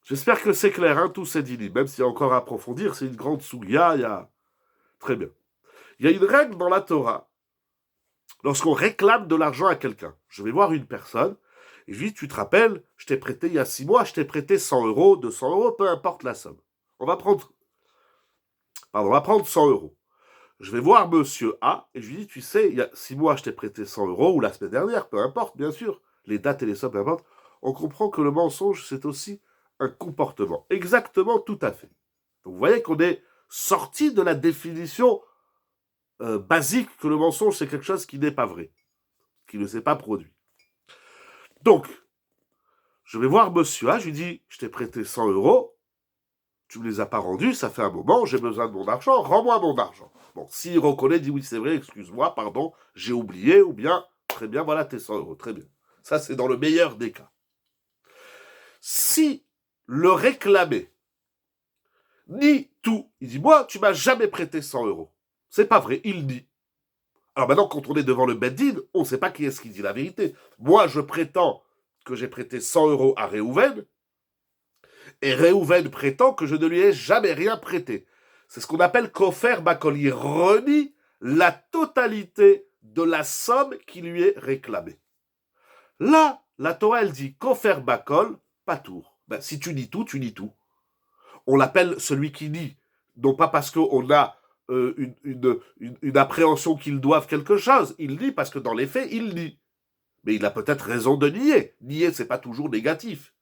j'espère que c'est clair, hein, tous ces dîners, même s'il y a encore à approfondir, c'est une grande soulia, il y a... Très bien. Il y a une règle dans la Torah, lorsqu'on réclame de l'argent à quelqu'un. Je vais voir une personne, et je lui dis, tu te rappelles, je t'ai prêté il y a 6 mois, je t'ai prêté 100 euros, 200 euros, peu importe la somme. On va prendre 100 euros. Je vais voir monsieur A, et je lui dis, tu sais, il y a 6 mois, je t'ai prêté 100 euros, ou la semaine dernière, peu importe, bien sûr, les dates et les sommes, peu importe. On comprend que le mensonge, c'est aussi un comportement. Exactement, tout à fait. Donc vous voyez qu'on est sorti de la définition basique que le mensonge, c'est quelque chose qui n'est pas vrai, qui ne s'est pas produit. Donc, je vais voir monsieur A, je lui dis, je t'ai prêté 100 euros, tu me les as pas rendus, ça fait un moment, j'ai besoin de mon argent, rends-moi mon argent. Bon, s'il reconnaît, dit oui, c'est vrai, excuse-moi, pardon, j'ai oublié, ou bien, très bien, voilà tes 100 euros, très bien. Ça, c'est dans le meilleur des cas. Si le réclamé nie tout, il dit, moi, tu m'as jamais prêté 100 euros. C'est pas vrai, il nie. Alors maintenant, quand on est devant le Beddin, on ne sait pas qui est-ce qui dit la vérité. Moi, je prétends que j'ai prêté 100 euros à Réhouven, et Réhouven prétend que je ne lui ai jamais rien prêté. C'est ce qu'on appelle Kofer Bakol. Il renie la totalité de la somme qui lui est réclamée. Là, la Torah, elle dit Kofer Bakol, Patour. Ben, si tu nies tout, tu nies tout. On l'appelle celui qui nie, non pas parce qu'on a une appréhension qu'ils doivent quelque chose. Il nie parce que dans les faits, il nie. Mais il a peut-être raison de nier. Nier, c'est pas toujours négatif.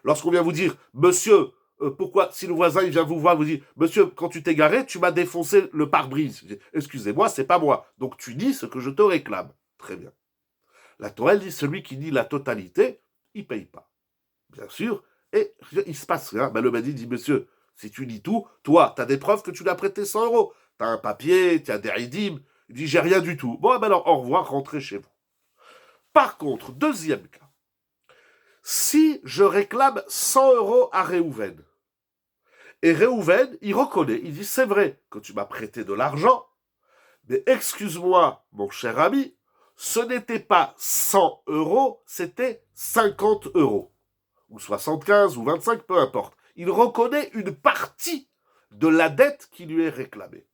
Lorsqu'on vient vous dire, monsieur, pourquoi, si le voisin il vient vous voir, vous dit, monsieur, quand tu t'es garé, tu m'as défoncé le pare-brise. Excusez-moi, c'est pas moi. Donc tu nies ce que je te réclame. Très bien. La Torah dit, celui qui nie la totalité, il paye pas. Bien sûr. Et il se passe rien. Ben, le Badi dit, monsieur, si tu nies tout, toi, tu as des preuves que tu l'as prêté 100 euros. Tu as un papier, tu as des ridim. Il dit, j'ai rien du tout. Bon, ben alors, au revoir, rentrez chez vous. Par contre, deuxième cas. Si je réclame 100 euros à Réhouven, et Réhouven, il reconnaît, il dit, c'est vrai que tu m'as prêté de l'argent, mais excuse-moi, mon cher ami, ce n'était pas 100 euros, c'était 50 euros. Ou 75 ou 25, peu importe. Il reconnaît une partie de la dette qui lui est réclamée.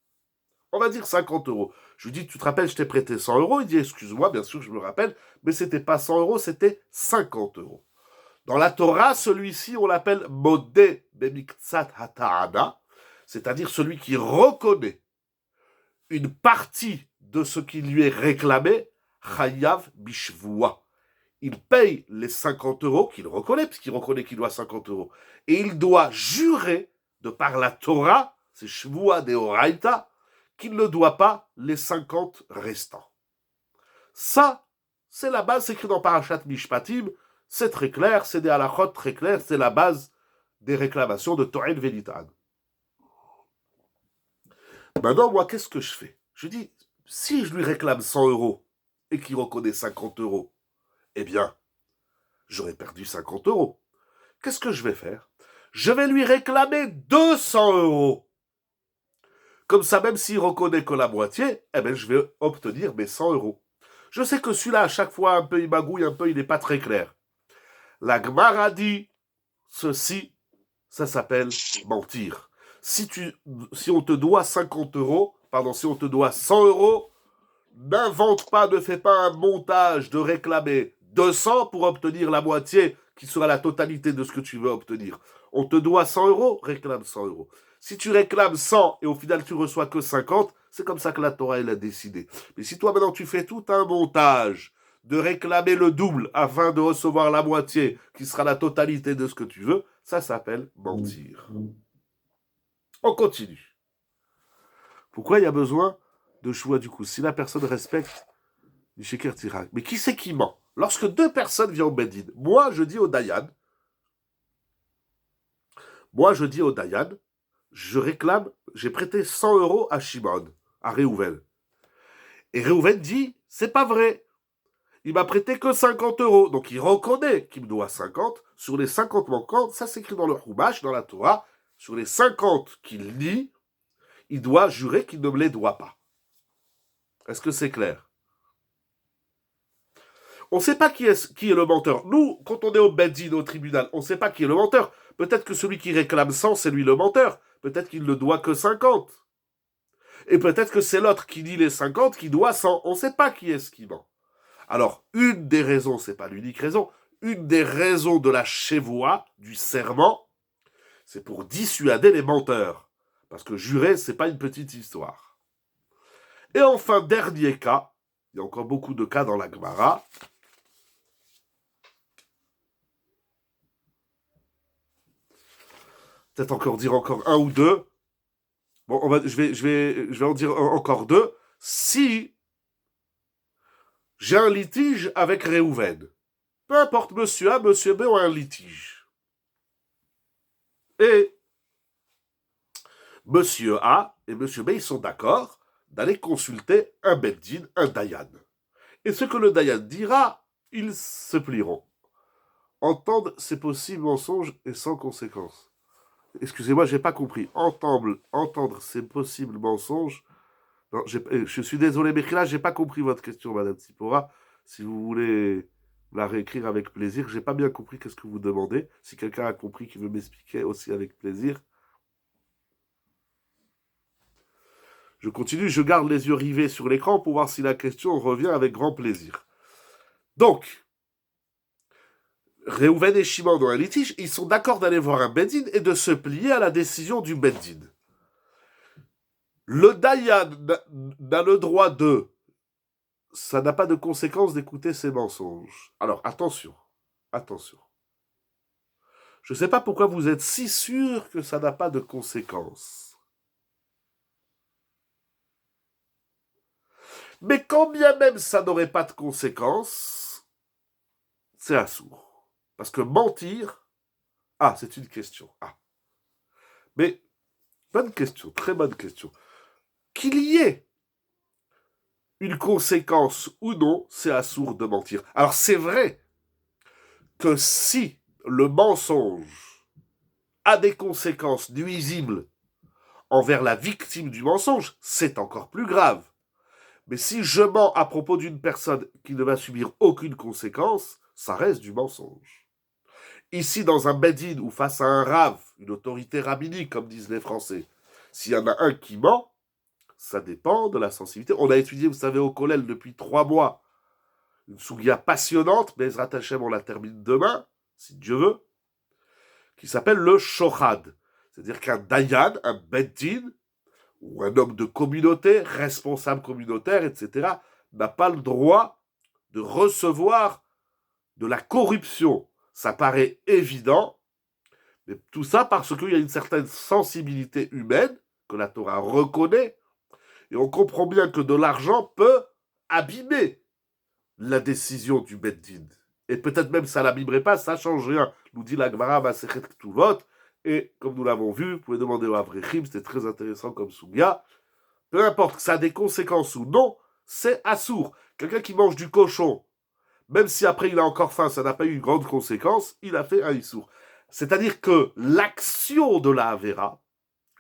On va dire 50 euros. Je lui dis, tu te rappelles, je t'ai prêté 100 euros. Il dit, excuse-moi, bien sûr, je me rappelle, mais c'était pas 100 euros, c'était 50 euros. Dans la Torah, celui-ci, on l'appelle Modé Bemiktsat Hata'ana, c'est-à-dire celui qui reconnaît une partie de ce qui lui est réclamé, Chayav Bishvua. Il paye les 50 euros qu'il reconnaît, puisqu'il reconnaît qu'il doit 50 euros. Et il doit jurer, de par la Torah, c'est Shvua de Oraita, qu'il ne doit pas les 50 restants. Ça, c'est la base, c'est écrit dans Parashat Mishpatim, c'est très clair, c'est des halachot très clairs, c'est la base des réclamations de To'el Velitan. Maintenant, moi, qu'est-ce que je fais? Je dis, si je lui réclame 100 euros et qu'il reconnaît 50 euros, eh bien, j'aurais perdu 50 euros. Qu'est-ce que je vais faire? Je vais lui réclamer 200 euros. Comme ça, même s'il reconnaît que la moitié, eh bien, je vais obtenir mes 100 euros. Je sais que celui-là, à chaque fois, un peu il magouille, un peu il n'est pas très clair. La Gemara dit ceci, ça s'appelle mentir. Si on te doit 50 euros, si on te doit 100 euros, n'invente pas, ne fais pas un montage de réclamer 200 pour obtenir la moitié qui sera la totalité de ce que tu veux obtenir. On te doit 100 euros, réclame 100 euros. Si tu réclames 100 et au final tu reçois que 50, c'est comme ça que la Torah elle a décidé. Mais si toi maintenant tu fais tout un montage de réclamer le double afin de recevoir la moitié qui sera la totalité de ce que tu veux, ça s'appelle mentir. On continue. Pourquoi il y a besoin de choix du coup? Si la personne respecte du Sheker Tirak. Mais qui c'est qui ment? Lorsque deux personnes viennent au Bedin, moi je dis au Dayan, je réclame, j'ai prêté 100 euros à Shimon, à Réhouven. Et Réhouven dit, c'est pas vrai. Il m'a prêté que 50 euros. Donc il reconnaît qu'il me doit 50. Sur les 50 manquants, ça s'écrit dans le Chumash, dans la Torah, sur les 50 qu'il nie, il doit jurer qu'il ne me les doit pas. Est-ce que c'est clair? On ne sait pas qui est le menteur. Nous, quand on est au Bedin, au tribunal, on ne sait pas qui est le menteur. Peut-être que celui qui réclame 100, c'est lui le menteur. Peut-être qu'il ne doit que 50. Et peut-être que c'est l'autre qui dit les 50 qui doit 100. On ne sait pas qui est ce qui ment. Alors, une des raisons, c'est pas l'unique raison, une des raisons de la chevoie, du serment, c'est pour dissuader les menteurs. Parce que jurer, c'est pas une petite histoire. Et enfin, dernier cas, il y a encore beaucoup de cas dans la Gemara. Peut-être encore dire encore un ou deux. Bon, je vais en dire encore deux. Si j'ai un litige avec Réhouven, peu importe monsieur A, monsieur B ont un litige. Et monsieur A et monsieur B, ils sont d'accord d'aller consulter un Beddin, un Dayan. Et ce que le Dayan dira, ils se plieront. Entendre ces possibles mensonges et sans conséquence. Excusez-moi, j'ai pas compris. Entendre ces possibles mensonges. Non, je suis désolé, mais là, j'ai pas compris votre question, Madame Tsipora. Si vous voulez la réécrire avec plaisir, j'ai pas bien compris qu'est-ce que vous demandez. Si quelqu'un a compris, qui veut m'expliquer aussi avec plaisir. Je continue, je garde les yeux rivés sur l'écran pour voir si la question revient avec grand plaisir. Donc, Réhouven et Shimon ont un litige, ils sont d'accord d'aller voir un Beddin et de se plier à la décision du Beddin. Le Dayan n'a le droit de... Ça n'a pas de conséquence d'écouter ces mensonges. Alors, attention. Je ne sais pas pourquoi vous êtes si sûr que ça n'a pas de conséquences. Mais quand bien même ça n'aurait pas de conséquences, c'est assourd. Parce que mentir... Ah, c'est une question. Ah. Mais, bonne question, très bonne question. Qu'il y ait une conséquence ou non, c'est assourd de mentir. Alors c'est vrai que si le mensonge a des conséquences nuisibles envers la victime du mensonge, c'est encore plus grave. Mais si je mens à propos d'une personne qui ne va subir aucune conséquence, ça reste du mensonge. Ici, dans un Beddin ou face à un rave, une autorité rabbinique, comme disent les Français, s'il y en a un qui ment, ça dépend de la sensibilité. On a étudié, vous savez, au Kollel depuis 3 mois, une sougia passionnante, mais Ezrat Hashem, on la termine demain, si Dieu veut, qui s'appelle le Shochad. C'est-à-dire qu'un Dayan, un Beddin, ou un homme de communauté, responsable communautaire, etc., n'a pas le droit de recevoir de la corruption. Ça paraît évident, mais tout ça parce qu'il y a une certaine sensibilité humaine que la Torah reconnaît, et on comprend bien que de l'argent peut abîmer la décision du Beddin. Et peut-être même ça l'abîmerait pas, ça change rien. Nous dit la Gemara Masechet Ketuvot, et comme nous l'avons vu, vous pouvez demander au Avrechim, c'était très intéressant comme Sougia. Peu importe que ça a des conséquences ou non, c'est assourd. Quelqu'un qui mange du cochon, même si après il a encore faim, ça n'a pas eu une grande conséquence, il a fait un issour. C'est-à-dire que l'action de la Avera,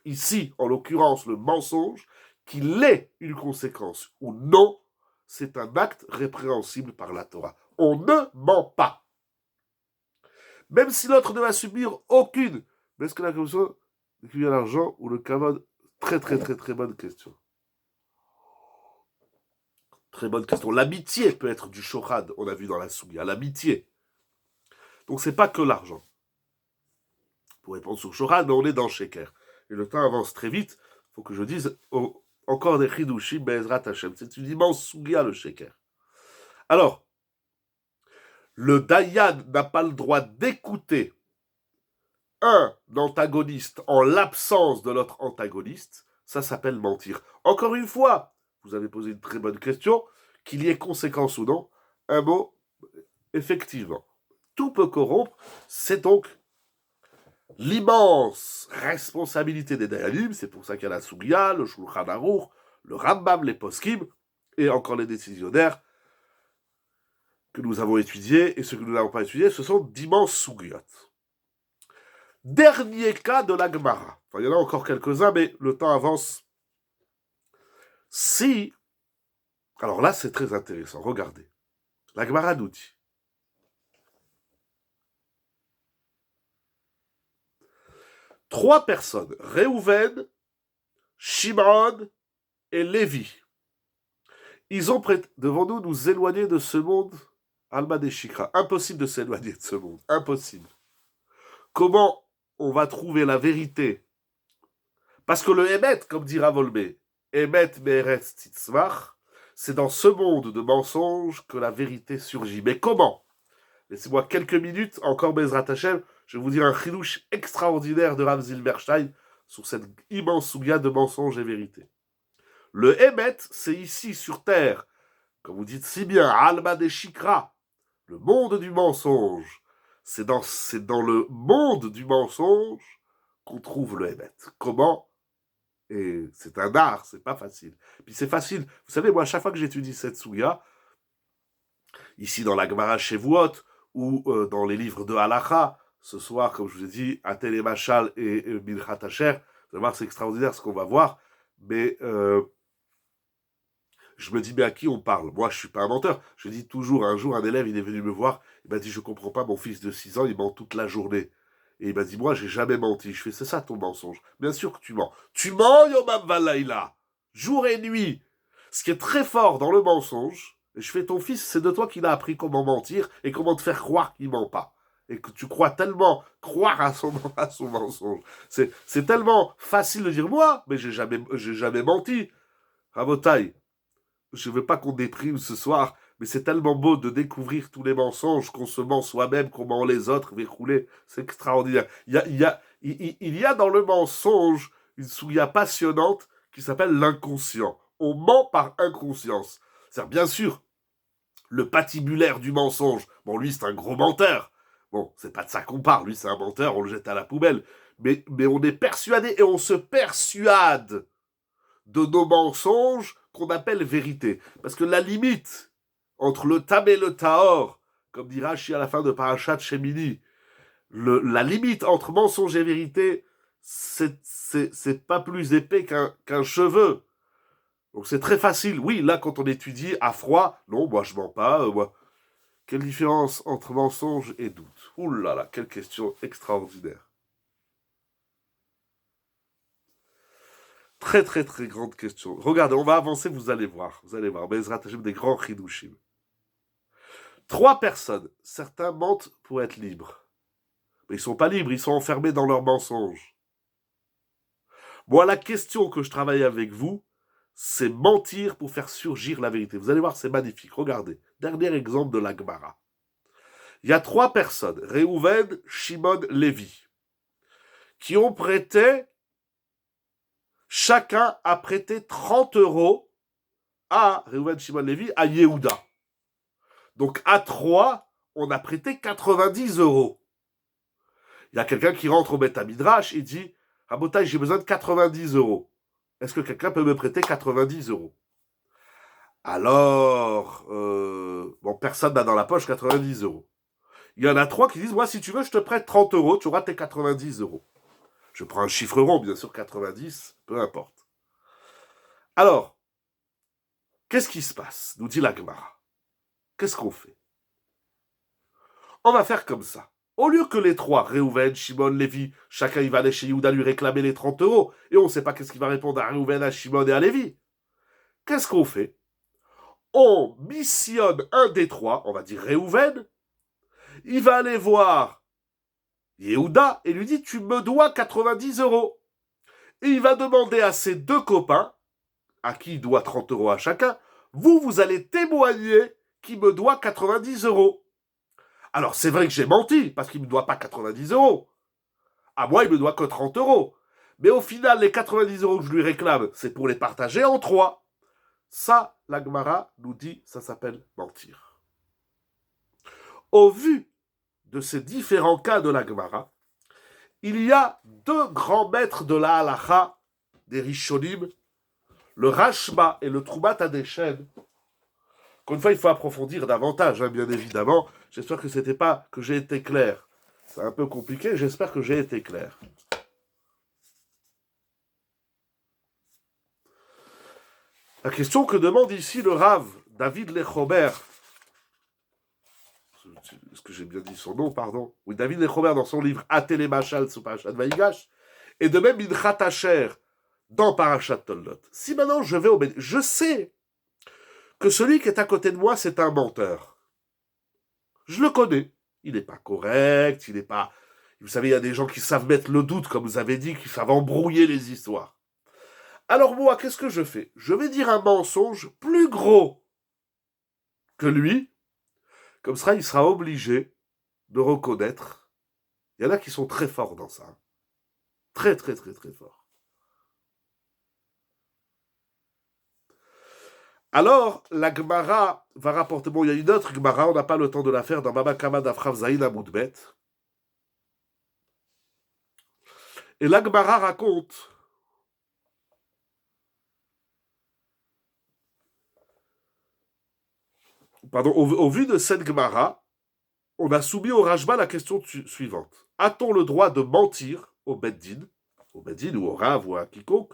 ici, en l'occurrence, le mensonge, qu'il ait une conséquence ou non, c'est un acte répréhensible par la Torah. On ne ment pas. Même si l'autre ne va subir aucune. Mais est-ce que la commission écrit à l'argent ou le kavod? Très bonne question. Très bonne question. L'amitié peut être du shochad, on a vu dans la sougia. L'amitié. Donc c'est pas que l'argent. Pour répondre sur shochad, mais on est dans sheker. Et le temps avance très vite. Il faut que je dise encore des chidushim be'ezrat Hashem. C'est une immense sougia, le sheker. Alors, le Dayan n'a pas le droit d'écouter un antagoniste en l'absence de l'autre antagoniste. Ça s'appelle mentir. Encore une fois, vous avez posé une très bonne question, qu'il y ait conséquence ou non, un mot, effectivement. Tout peut corrompre, c'est donc l'immense responsabilité des Dayanim, c'est pour ça qu'il y a la Sougia, le Shulchan Aruch, le Rambam, les Poskim, et encore les décisionnaires que nous avons étudiés, et ceux que nous n'avons pas étudiés, ce sont d'immenses Sougiot. Dernier cas de la Gemara. Enfin, il y en a encore quelques-uns, mais le temps avance. Si... Alors là, c'est très intéressant. Regardez. La Gemara nous dit. Trois personnes, Réhouven, Shimon et Lévi. Ils ont devant nous éloigner de ce monde, Alma des Shikra. Impossible de s'éloigner de ce monde. Impossible. Comment on va trouver la vérité? Parce que le Emet, comme dira Volmé, Emet Meretz Titzvach, c'est dans ce monde de mensonges que la vérité surgit. Mais comment? Laissez-moi quelques minutes, encore Bezrat Hashem, je vais vous dire un chidouche extraordinaire de Rav Zilberstein sur cette immense souga de mensonges et vérité. Le Emet, c'est ici sur terre, comme vous dites si bien, Alma des Shikra, le monde du mensonge. C'est dans le monde du mensonge qu'on trouve le Emet. Comment? Et c'est un art, c'est pas facile. Puis c'est facile. Vous savez, moi, à chaque fois que j'étudie cette souga, ici dans la Gemara Shevuot, ou dans les livres de Halacha, ce soir, comme je vous ai dit, Atel et Machal et Milchat Asher, vous allez voir, c'est extraordinaire ce qu'on va voir, mais je me dis, mais à qui on parle? Moi, je suis pas un menteur. Je dis toujours, un jour, un élève, il est venu me voir, il m'a dit, je comprends pas, mon fils de 6 ans, il ment toute la journée. Et il m'a dit, moi, j'ai jamais menti. Je fais, c'est ça ton mensonge. Bien sûr que tu mens. Tu mens, Yomam Valaïla, jour et nuit. Ce qui est très fort dans le mensonge, et je fais, ton fils, c'est de toi qu'il a appris comment mentir et comment te faire croire qu'il ment pas. et que tu crois tellement croire à son mensonge, c'est tellement facile de dire moi, mais j'ai jamais menti. Rabotaille, je veux pas qu'on déprime ce soir, mais c'est tellement beau de découvrir tous les mensonges qu'on se ment soi-même, qu'on ment les autres, verrouler. C'est extraordinaire. Il y a dans le mensonge une souilla passionnante qui s'appelle l'inconscient. On ment par inconscience. C'est-à-dire, bien sûr, le patibulaire du mensonge, bon, lui, c'est un gros menteur. Bon, c'est pas de ça qu'on parle. Lui, c'est un menteur, on le jette à la poubelle. Mais on est persuadé et on se persuade de nos mensonges qu'on appelle vérité. Parce que la limite entre le tam et le tahor, comme dit Rashi à la fin de Parashat Shemini, la limite entre mensonge et vérité, c'est pas plus épais qu'un cheveu. Donc c'est très facile. Oui, là, quand on étudie à froid, non, moi je mens pas. Moi. Quelle différence entre mensonge et doute? Ouh là là, quelle question extraordinaire. Très très très grande question. Regardez, on va avancer, vous allez voir. Vous allez voir. Bezrat Hashem, des grands chidushim. 3 personnes. Certains mentent pour être libres. Mais ils sont pas libres, ils sont enfermés dans leurs mensonges. Moi, la question que je travaille avec vous, c'est mentir pour faire surgir la vérité. Vous allez voir, c'est magnifique. Regardez. Dernier exemple de la Gemara. Il y a 3 personnes, Réhouven, Shimon, Lévi, qui ont prêté, chacun a prêté 30 euros à Réhouven, Shimon, Lévi, à Yehuda. Donc à 3, on a prêté 90 euros. Il y a quelqu'un qui rentre au Beth Midrash et dit « Rabotai, j'ai besoin de 90 euros. Est-ce que quelqu'un peut me prêter 90 euros ?» Alors, bon, personne n'a dans la poche 90 euros. Il y en a 3 qui disent « Moi, si tu veux, je te prête 30 euros, tu auras tes 90 euros. » Je prends un chiffre rond, bien sûr, 90, peu importe. Alors, qu'est-ce qui se passe? Nous dit la Gemara. Qu'est-ce qu'on fait? On va faire comme ça. Au lieu que les 3, Réhouven, Shimon, Lévi, chacun il va aller chez Yehuda lui réclamer les 30 euros, et on ne sait pas qu'est-ce qu'il va répondre à Réhouven, à Shimon et à Lévi. Qu'est-ce qu'on fait? On missionne un des 3, on va dire Réhouven, il va aller voir Yehuda et lui dit « Tu me dois 90 euros ». Et il va demander à ses 2 copains, à qui il doit 30 euros à chacun, vous allez témoigner qu'il me doit 90 euros. Alors, c'est vrai que j'ai menti, parce qu'il ne me doit pas 90 euros. À moi, il me doit que 30 euros. Mais au final, les 90 euros que je lui réclame, c'est pour les partager en 3. Ça, la Gemara nous dit, ça s'appelle mentir. Au vu de ces différents cas de la Gemara, il y a 2 grands maîtres de la halacha, des Rishonim, le Rashba et le Troubat Adeshen. Encore une fois, il faut approfondir davantage, hein, bien évidemment. J'espère que j'ai été clair. C'est un peu compliqué, j'espère que j'ai été clair. La question que demande ici le Rav, David Lechomer, est-ce que j'ai bien dit son nom, pardon? Oui, David Lechomer, dans son livre Atele Machal sur Parashat Vaïgash, et de même Minchat Asher dans Parashat Toldot. Si maintenant je vais au Bédine, je sais que celui qui est à côté de moi, c'est un menteur. Je le connais. Il n'est pas correct, il n'est pas... Vous savez, il y a des gens qui savent mettre le doute, comme vous avez dit, qui savent embrouiller les histoires. Alors moi, qu'est-ce que je fais? Je vais dire un mensonge plus gros que lui. Comme ça, il sera obligé de reconnaître. Il y en a qui sont très forts dans ça. Très, très, très, très forts. Alors, la Gemara va rapporter... Bon, il y a une autre Gemara, on n'a pas le temps de la faire, dans Baba Kama d'Afrav Zaïn à Moudbet. Et la Gemara raconte... Pardon, au vu de cette Gemara, on a soumis au Rajba la question suivante. A-t-on le droit de mentir au Beddin ou au Rav ou à quiconque,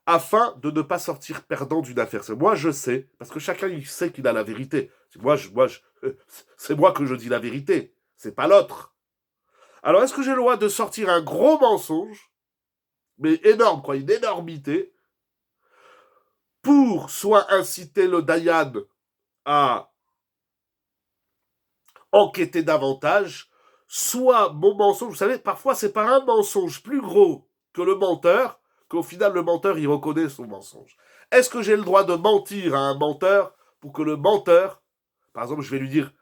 afin de ne pas sortir perdant d'une affaire? Moi, je sais, parce que chacun il sait qu'il a la vérité. C'est moi que je dis la vérité, c'est pas l'autre. Alors, est-ce que j'ai le droit de sortir un gros mensonge, mais énorme, quoi, une énormité, pour soit inciter le Dayan à enquêter davantage, soit mon mensonge, vous savez, parfois c'est par un mensonge plus gros que le menteur, qu'au final le menteur, il reconnaît son mensonge. Est-ce que j'ai le droit de mentir à un menteur pour que le menteur, par exemple, je vais lui dire,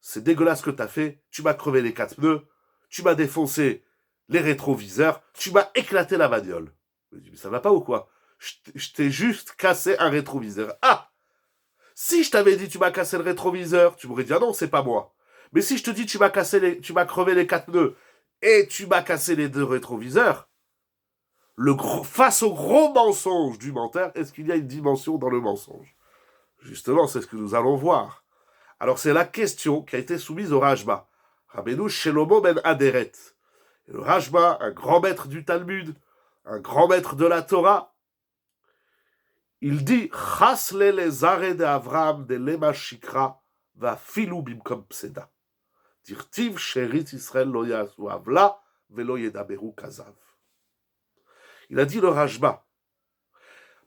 c'est dégueulasse ce que t'as fait, tu m'as crevé les 4 pneus, tu m'as défoncé les rétroviseurs, tu m'as éclaté la bagnole. Je lui dis, mais ça va pas ou quoi? Je t'ai juste cassé un rétroviseur. Ah! Si je t'avais dit tu m'as cassé le rétroviseur, tu m'aurais dit ah non, c'est pas moi. Mais si je te dis tu m'as crevé les 4 pneus et tu m'as cassé les 2 rétroviseurs, face au gros mensonge du menteur, est-ce qu'il y a une dimension dans le mensonge? Justement, c'est ce que nous allons voir. Alors c'est la question qui a été soumise au Rajba. Rabbeinu Shelomo ben Aderet. Et le Rajba, un grand maître du Talmud, un grand maître de la Torah, il dit Chasle les arrêts d'Avram de lema shikra va filou bimkom pseda. Dirtiv sherit Israël lo yasu avla velo yedaberu kazav. Il a dit le Rajba,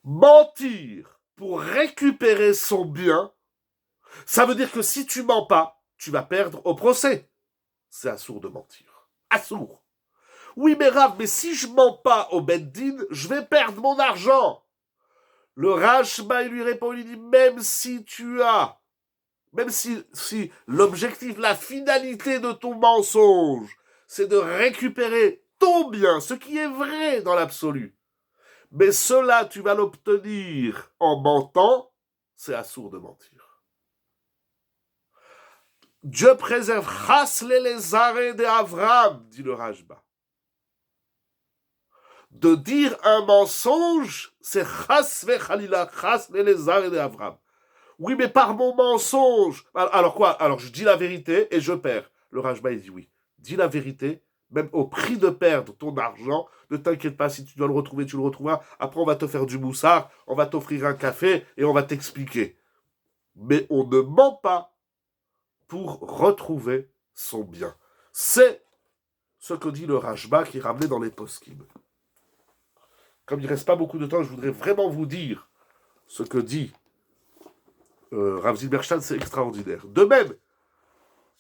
mentir pour récupérer son bien, ça veut dire que si tu mens pas, tu vas perdre au procès. C'est assourd de mentir. Assourd. Oui, mais Rav, mais si je mens pas au Beddin, je vais perdre mon argent. Le Rajba, il lui répond, il dit, même si l'objectif, la finalité de ton mensonge, c'est de récupérer ton bien, ce qui est vrai dans l'absolu, mais cela, tu vas l'obtenir en mentant, c'est assourd de mentir. Dieu préserve Chasle les arrêts d'Avram, dit le Rajba. De dire un mensonge, c'est Chasve Chalila, Chasle les arrêts d'Avram. Oui, mais par mon mensonge. Alors quoi? Alors je dis la vérité et je perds. Le Rajba, il dit oui. Dis la vérité, même au prix de perdre ton argent. Ne t'inquiète pas, si tu dois le retrouver, tu le retrouveras. Après, on va te faire du moussard, on va t'offrir un café et on va t'expliquer. Mais on ne ment pas pour retrouver son bien. C'est ce que dit le Rajba qui est ramené dans les poskim. Comme il ne reste pas beaucoup de temps, je voudrais vraiment vous dire ce que dit Rav Zilberstein, c'est extraordinaire. De même,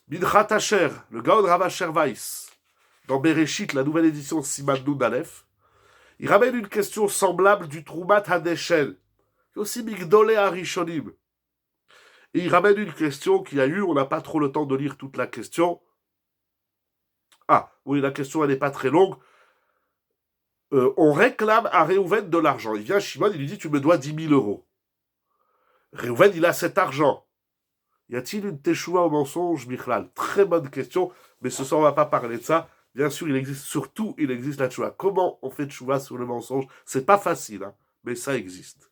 Minchat Asher, le Gaon Rav Asher Weiss, dans Bereshit, la nouvelle édition Siman Nun Aleph, il ramène une question semblable du Troumat Hadeshel, qui est aussi Migdolé Arishonim. Et il ramène une question qu'il y a eu, on n'a pas trop le temps de lire toute la question. Ah, oui, la question, elle n'est pas très longue. On réclame à Réhouven de l'argent. Il vient Shimon, il lui dit, tu me dois 10 000 euros. Réhouven, il a cet argent. Y a-t-il une teshuva au mensonge, Michlal? Très bonne question, mais ce soir, on ne va pas parler de ça. Bien sûr, il existe la teshuva. Comment on fait teshuva sur le mensonge? C'est pas facile, hein, mais ça existe.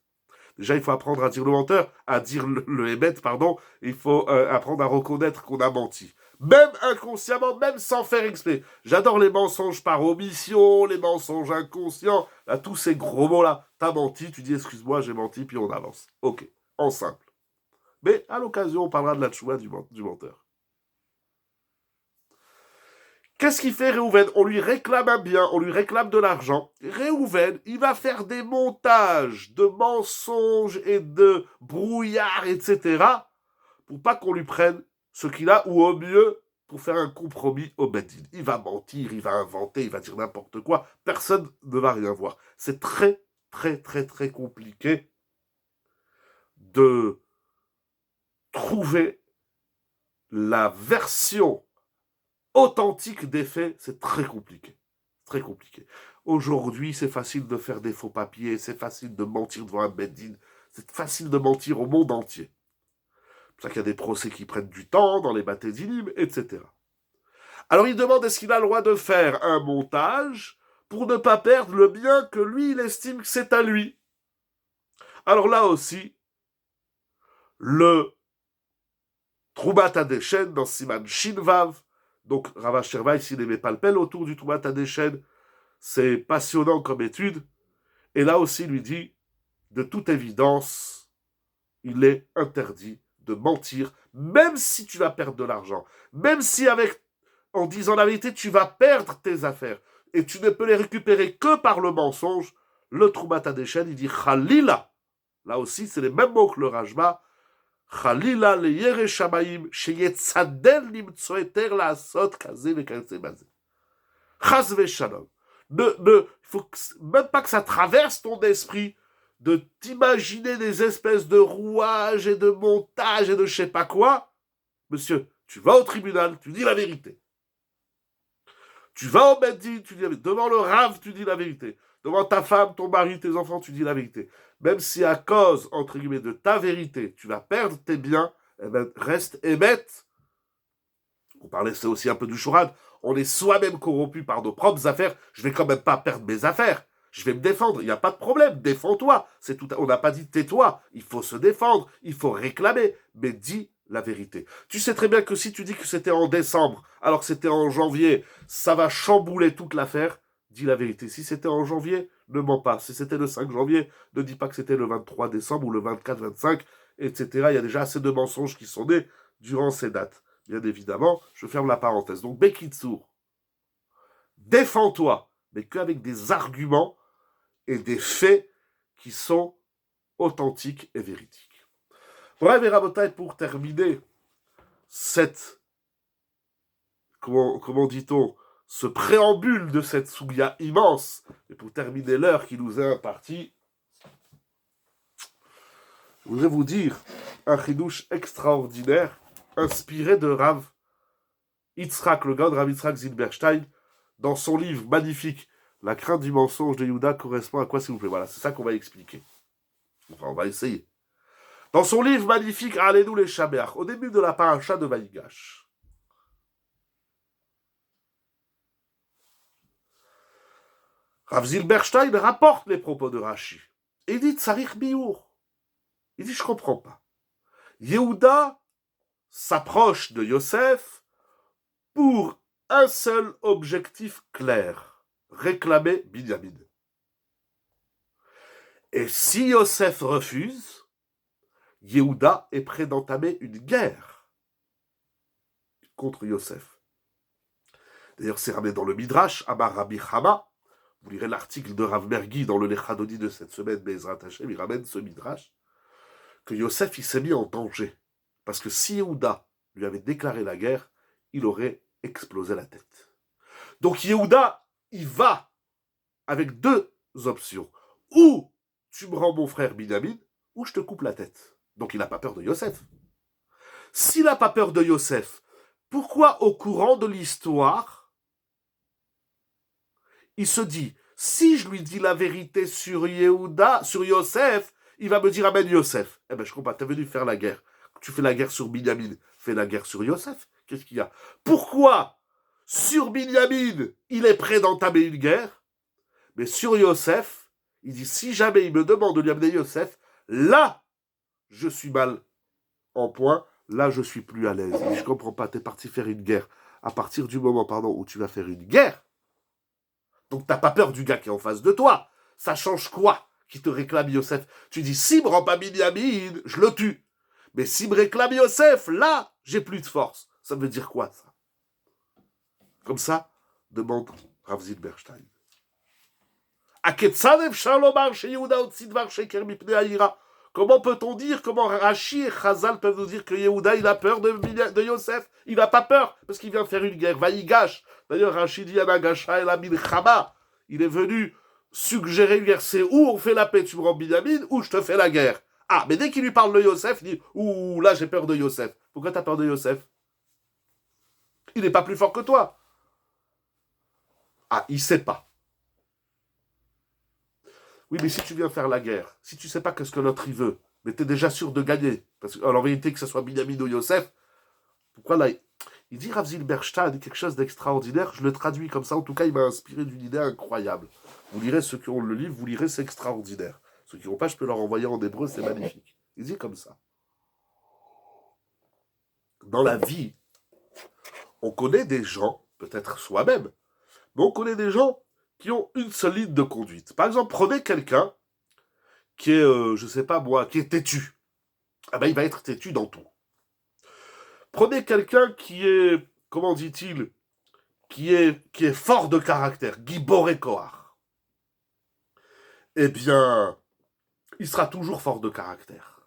Déjà, il faut apprendre à dire le menteur, à dire le hémet, pardon. Il faut apprendre à reconnaître qu'on a menti. Même inconsciemment, même sans faire exprès. J'adore les mensonges par omission, les mensonges inconscients. Là, tous ces gros mots-là. T'as menti, tu dis excuse-moi, j'ai menti, puis on avance. Ok, en simple. Mais à l'occasion, on parlera de la tchouva du menteur. Qu'est-ce qu'il fait Réhouven? On lui réclame un bien, on lui réclame de l'argent. Réhouven, il va faire des montages de mensonges et de brouillards, etc. pour pas qu'on lui prenne ce qu'il a, ou au mieux, pour faire un compromis au Beddin. Il va mentir, il va inventer, il va dire n'importe quoi. Personne ne va rien voir. C'est très, très, très, très compliqué de trouver la version authentique des faits. C'est très compliqué. Très compliqué. Aujourd'hui, c'est facile de faire des faux papiers, c'est facile de mentir devant un Beddin, c'est facile de mentir au monde entier. C'est pour ça qu'il y a des procès qui prennent du temps dans les bâtés d'Ilim, etc. Alors il demande est-ce qu'il a le droit de faire un montage pour ne pas perdre le bien que lui, il estime que c'est à lui. Alors là aussi, le Troumat Hadeshen dans Siman Shinvav, donc Rav Asher Weiss, il n'aimait pas le pelle autour du Troumat Hadeshen, c'est passionnant comme étude, et là aussi il lui dit, de toute évidence, il est interdit de mentir, même si tu vas perdre de l'argent, même si en disant la vérité, tu vas perdre tes affaires, et tu ne peux les récupérer que par le mensonge, le Troumat Hadeshen, il dit Khalila. Là aussi, c'est les mêmes mots que le Rajba. Chalila le yere shamayim, sheyetzadel nimtso eter la'asot kaze vekayotze baze. Chas veshalom. Il faut même pas que ça traverse ton esprit de t'imaginer des espèces de rouages et de montages et de je sais pas quoi. Monsieur, tu vas au tribunal, tu dis la vérité. Tu vas au Beddin, tu dis la vérité. Devant le Rav, tu dis la vérité. Devant ta femme, ton mari, tes enfants, tu dis la vérité. Même si à cause, entre guillemets, de ta vérité, tu vas perdre tes biens, eh ben, reste émette. On parlait, c'est aussi un peu du chourad. On est soi-même corrompu par nos propres affaires. Je vais quand même pas perdre mes affaires. Je vais me défendre. Il n'y a pas de problème. Défends-toi. C'est tout. On n'a pas dit tais-toi. Il faut se défendre. Il faut réclamer. Mais dis la vérité. Tu sais très bien que si tu dis que c'était en décembre, alors que c'était en janvier, ça va chambouler toute l'affaire. Dis la vérité. Si c'était en janvier, ne mens pas. Si c'était le 5 janvier, ne dis pas que c'était le 23 décembre ou le 24, 25, etc. Il y a déjà assez de mensonges qui sont nés durant ces dates. Bien évidemment, je ferme la parenthèse. Donc, Bekitsour, défends-toi, mais qu'avec des arguments et des faits qui sont authentiques et véridiques. Bref, et Rabotai, pour terminer cette, comment dit-on, ce préambule de cette souga immense, et pour terminer l'heure qui nous est impartie, je voudrais vous dire un chidouche extraordinaire, inspiré de Rav Yitzhak, le gars de Rav Yitzhak Zilberstein, dans son livre magnifique, La crainte du mensonge de Yehuda correspond à quoi, s'il vous plaît? Voilà, c'est ça qu'on va expliquer. Enfin, on va essayer. Dans son livre magnifique, Allez-nous les Shabeach, au début de la paracha de Vaïgash, Rav Zilberstein rapporte les propos de Rashi. Et il dit Tsarich Biour. Il dit je comprends pas. Yehuda s'approche de Yosef pour un seul objectif clair, réclamer Binyamin. Et si Yosef refuse, Yehuda est prêt d'entamer une guerre contre Yosef. D'ailleurs, c'est ramené dans le Midrash, Amar Rabbi Chama. Vous lirez l'article de Rav Mergui dans le Lechadodi de cette semaine, Be'ezrat Hashem, il ramène ce Midrash, que Yosef, il s'est mis en danger. Parce que si Yehuda lui avait déclaré la guerre, il aurait explosé la tête. Donc Yehuda, il va avec deux options. Ou tu me rends mon frère Binyamin, ou je te coupe la tête. Donc il n'a pas peur de Yosef. S'il n'a pas peur de Yosef, pourquoi au courant de l'histoire, il se dit, si je lui dis la vérité sur Yehuda, sur Yosef, il va me dire Amen Yosef. Eh ben je comprends pas, t'es venu faire la guerre. Tu fais la guerre sur Binyamin, fais la guerre sur Yosef. Qu'est-ce qu'il y a? Pourquoi sur Binyamin, il est prêt d'entamer une guerre, mais sur Yosef, il dit, si jamais il me demande de lui amener Yosef, là, je suis mal en point, là, je suis plus à l'aise. Je comprends pas, t'es parti faire une guerre. À partir du moment, où tu vas faire une guerre, donc t'as pas peur du gars qui est en face de toi. Ça change quoi qui te réclame Yosef? Tu dis, si me rend pas Binyamin, je le tue. Mais si me réclame Yosef, là, j'ai plus de force. Ça veut dire quoi, ça? Comme ça, demande Rav Zilberstein. Comment peut-on dire, comment Rashi et Chazal peuvent nous dire que Yehuda, il a peur de Yosef? Il n'a pas peur, parce qu'il vient faire une guerre. Vaïgash. D'ailleurs, Rashi dit Anagasha et la Milchama. Il est venu suggérer une guerre. C'est où on fait la paix, tu me rends Binyamin, ou je te fais la guerre. Ah, mais dès qu'il lui parle de Yosef, il dit ouh, là j'ai peur de Yosef. Pourquoi tu as peur de Yosef? Il n'est pas plus fort que toi. Ah, il ne sait pas. Oui, mais si tu viens faire la guerre, si tu ne sais pas qu'est-ce que l'autre il veut, mais tu es déjà sûr de gagner, parce qu'en vérité, que ce soit Binyamin ou Yosef, pourquoi là, il dit Rav Zilberstein, dit quelque chose d'extraordinaire, je le traduis comme ça, en tout cas, il m'a inspiré d'une idée incroyable. Vous lirez, ceux qui ont le livre, vous lirez, c'est extraordinaire. Ceux qui n'ont pas, je peux leur envoyer en hébreu, c'est magnifique. Il dit comme ça. Dans la vie, on connaît des gens, peut-être soi-même, mais on connaît des gens qui ont une seule ligne de conduite. Par exemple, prenez quelqu'un qui est, je sais pas moi, qui est têtu. Ah ben, il va être têtu dans tout. Prenez quelqu'un qui est, comment dit-il, qui est fort de caractère, Gibor et Kohar. Eh bien, il sera toujours fort de caractère.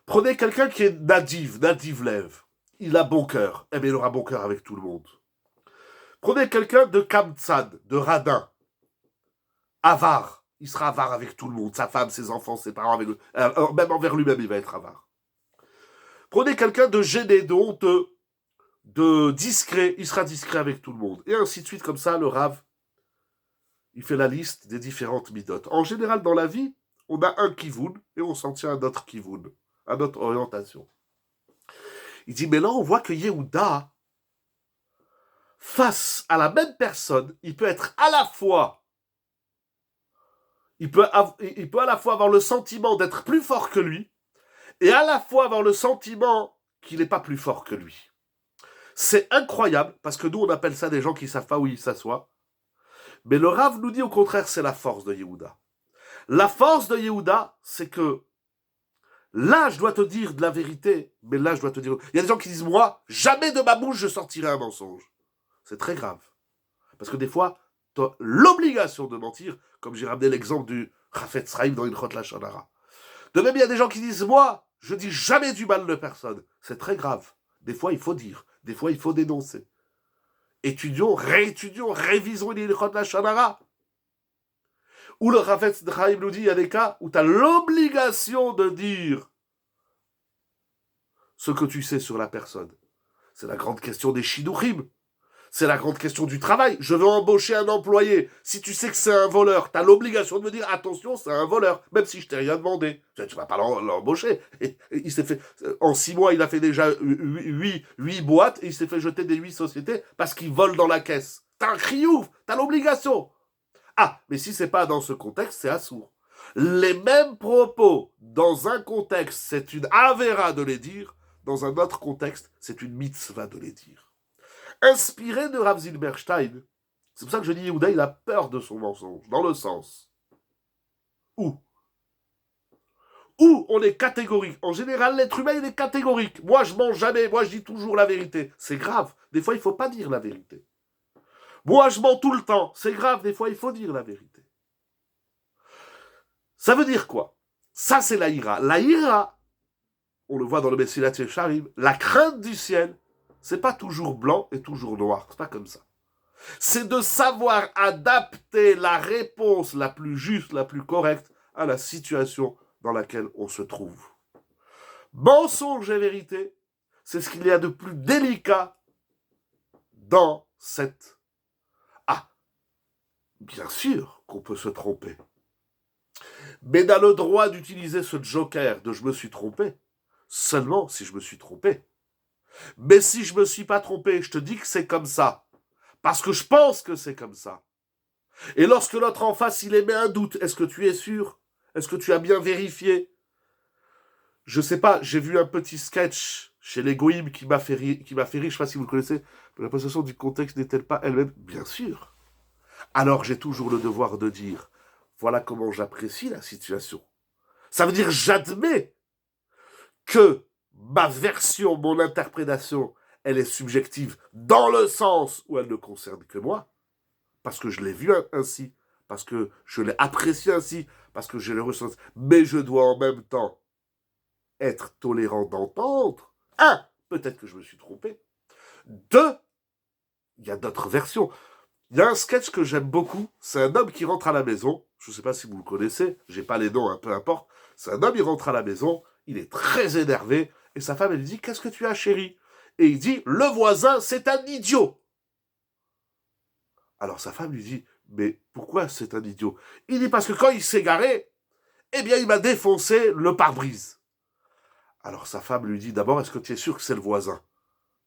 Prenez quelqu'un qui est Nadiv Lev. Il a bon cœur. Eh bien, il aura bon cœur avec tout le monde. Prenez quelqu'un de Kamtsad, de radin, avare. Il sera avare avec tout le monde, sa femme, ses enfants, ses parents, même envers lui-même, il va être avare. Prenez quelqu'un de gêné, de honteux, de discret, il sera discret avec tout le monde. Et ainsi de suite, comme ça, le Rav, il fait la liste des différentes midotes. En général, dans la vie, on a un kivoun et on s'en tient à notre kivoun, à notre orientation. Il dit, mais là, on voit que Yehuda, face à la même personne, il peut être à la fois, il peut à la fois avoir le sentiment d'être plus fort que lui, et à la fois avoir le sentiment qu'il n'est pas plus fort que lui. C'est incroyable, parce que nous, on appelle ça des gens qui ne savent pas où ils s'assoient. Mais le Rav nous dit au contraire, c'est la force de Yehuda. La force de Yehuda, c'est que là, je dois te dire de la vérité, mais là, je dois te dire... Il y a des gens qui disent, moi, jamais de ma bouche, je sortirai un mensonge. C'est très grave. Parce que des fois, tu as l'obligation de mentir, comme j'ai ramené l'exemple du Chafetz Chaim dans une Chot Lashon Hara. De même, il y a des gens qui disent, moi, je dis jamais du mal de personne. C'est très grave. Des fois, il faut dire. Des fois, il faut dénoncer. Étudions, réétudions, révisons une Chot Lashon Hara. Où le Chafetz Chaim nous dit, il y a des cas où tu as l'obligation de dire ce que tu sais sur la personne. C'est la grande question des shidduchim. C'est la grande question du travail. Je veux embaucher un employé. Si tu sais que c'est un voleur, tu as l'obligation de me dire, attention, c'est un voleur, même si je t'ai rien demandé. Tu vas pas l'embaucher. Il s'est fait, en 6 mois, il a fait déjà 8 boîtes et il s'est fait jeter des 8 sociétés parce qu'il vole dans la caisse. T'as un criouf, t'as l'obligation. Ah, mais si c'est pas dans ce contexte, c'est assourd. Les mêmes propos, dans un contexte, c'est une avéra de les dire, dans un autre contexte, c'est une mitzvah de les dire. Inspiré de Rav Zilberstein, c'est pour ça que je dis Yehuda, il a peur de son mensonge, dans le sens où on est catégorique. En général, l'être humain, il est catégorique. Moi, je mens jamais, moi, je dis toujours la vérité. C'est grave, des fois, il ne faut pas dire la vérité. Moi, je mens tout le temps. C'est grave, des fois, il faut dire la vérité. Ça veut dire quoi? Ça, c'est la ira. La ira, on le voit dans le Messilat Yesharim, la crainte du ciel, c'est pas toujours blanc et toujours noir. C'est pas comme ça. C'est de savoir adapter la réponse la plus juste, la plus correcte à la situation dans laquelle on se trouve. Mensonge et vérité, c'est ce qu'il y a de plus délicat dans cette... Ah, bien sûr qu'on peut se tromper. Mais on a le droit d'utiliser ce joker de « je me suis trompé » seulement si je me suis trompé. Mais si je me suis pas trompé, je te dis que c'est comme ça, parce que je pense que c'est comme ça. Et lorsque l'autre en face, il émet un doute, est-ce que tu es sûr? Est-ce que tu as bien vérifié? Je sais pas, j'ai vu un petit sketch chez les Goïms qui m'a fait rire, je sais pas si vous le connaissez, mais la possession du contexte n'est-elle pas elle-même? Bien sûr. Alors j'ai toujours le devoir de dire, voilà comment j'apprécie la situation. Ça veut dire, j'admets que ma version, mon interprétation, elle est subjective dans le sens où elle ne concerne que moi, parce que je l'ai vu ainsi, parce que je l'ai apprécié ainsi, parce que je l'ai ressenti. Mais je dois en même temps être tolérant d'entendre. Un, peut-être que je me suis trompé. Deux, il y a d'autres versions. Il y a un sketch que j'aime beaucoup, c'est un homme qui rentre à la maison, je ne sais pas si vous le connaissez, j'ai pas les noms, peu importe, c'est un homme, il rentre à la maison, il est très énervé, et sa femme, elle lui dit, qu'est-ce que tu as, chérie? Et il dit, le voisin, c'est un idiot. Alors sa femme lui dit, mais pourquoi c'est un idiot? Il dit, parce que quand il s'est garé, eh bien, il m'a défoncé le pare-brise. Alors sa femme lui dit, d'abord, est-ce que tu es sûr que c'est le voisin?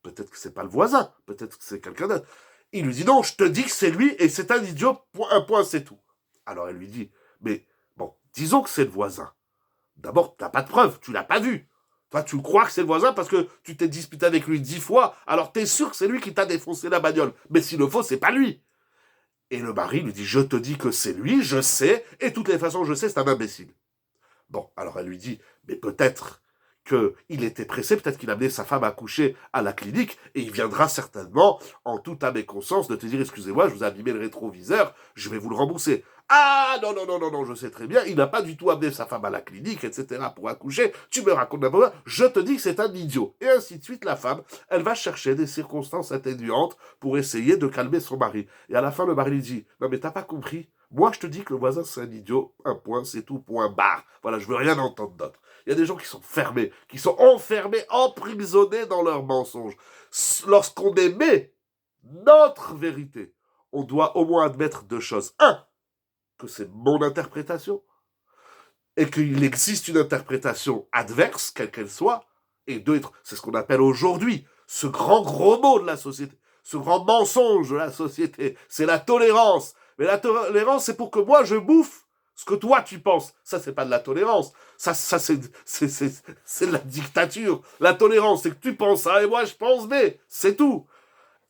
Peut-être que c'est pas le voisin, peut-être que c'est quelqu'un d'autre. Il lui dit, non, je te dis que c'est lui, et c'est un idiot, un point, c'est tout. Alors elle lui dit, mais bon, disons que c'est le voisin. D'abord, tu n'as pas de preuve, tu l'as pas vu. Toi, tu crois que c'est le voisin parce que tu t'es disputé avec lui 10 fois, alors tu es sûr que c'est lui qui t'a défoncé la bagnole. Mais s'il le faut, c'est pas lui. Et le mari lui dit, je te dis que c'est lui, je sais, et de toutes les façons, je sais, c'est un imbécile. Bon, alors elle lui dit, mais peut-être qu'il était pressé, peut-être qu'il a amené sa femme à coucher à la clinique, et il viendra certainement, en toute âme et conscience, de te dire, excusez-moi, je vous ai abîmé le rétroviseur, je vais vous le rembourser. Ah, non, non, non, non, non, je sais très bien, il n'a pas du tout amené sa femme à la clinique, etc., pour accoucher, tu me racontes n'importe quoi, je te dis que c'est un idiot. Et ainsi de suite, la femme, elle va chercher des circonstances atténuantes pour essayer de calmer son mari. Et à la fin, le mari lui dit, non mais t'as pas compris, moi je te dis que le voisin c'est un idiot, un point, c'est tout, point barre. Voilà, je veux rien entendre d'autre. Il y a des gens qui sont fermés, qui sont enfermés, emprisonnés dans leurs mensonges. Lorsqu'on émet notre vérité, on doit au moins admettre deux choses. Un, que c'est mon interprétation, et qu'il existe une interprétation adverse, quelle qu'elle soit, et deux, c'est ce qu'on appelle aujourd'hui ce grand gros mot de la société, ce grand mensonge de la société, c'est la tolérance. Mais la tolérance, c'est pour que moi je bouffe ce que toi tu penses. Ça, c'est pas de la tolérance. Ça c'est de la dictature. La tolérance, c'est que tu penses A et moi je pense B. C'est tout.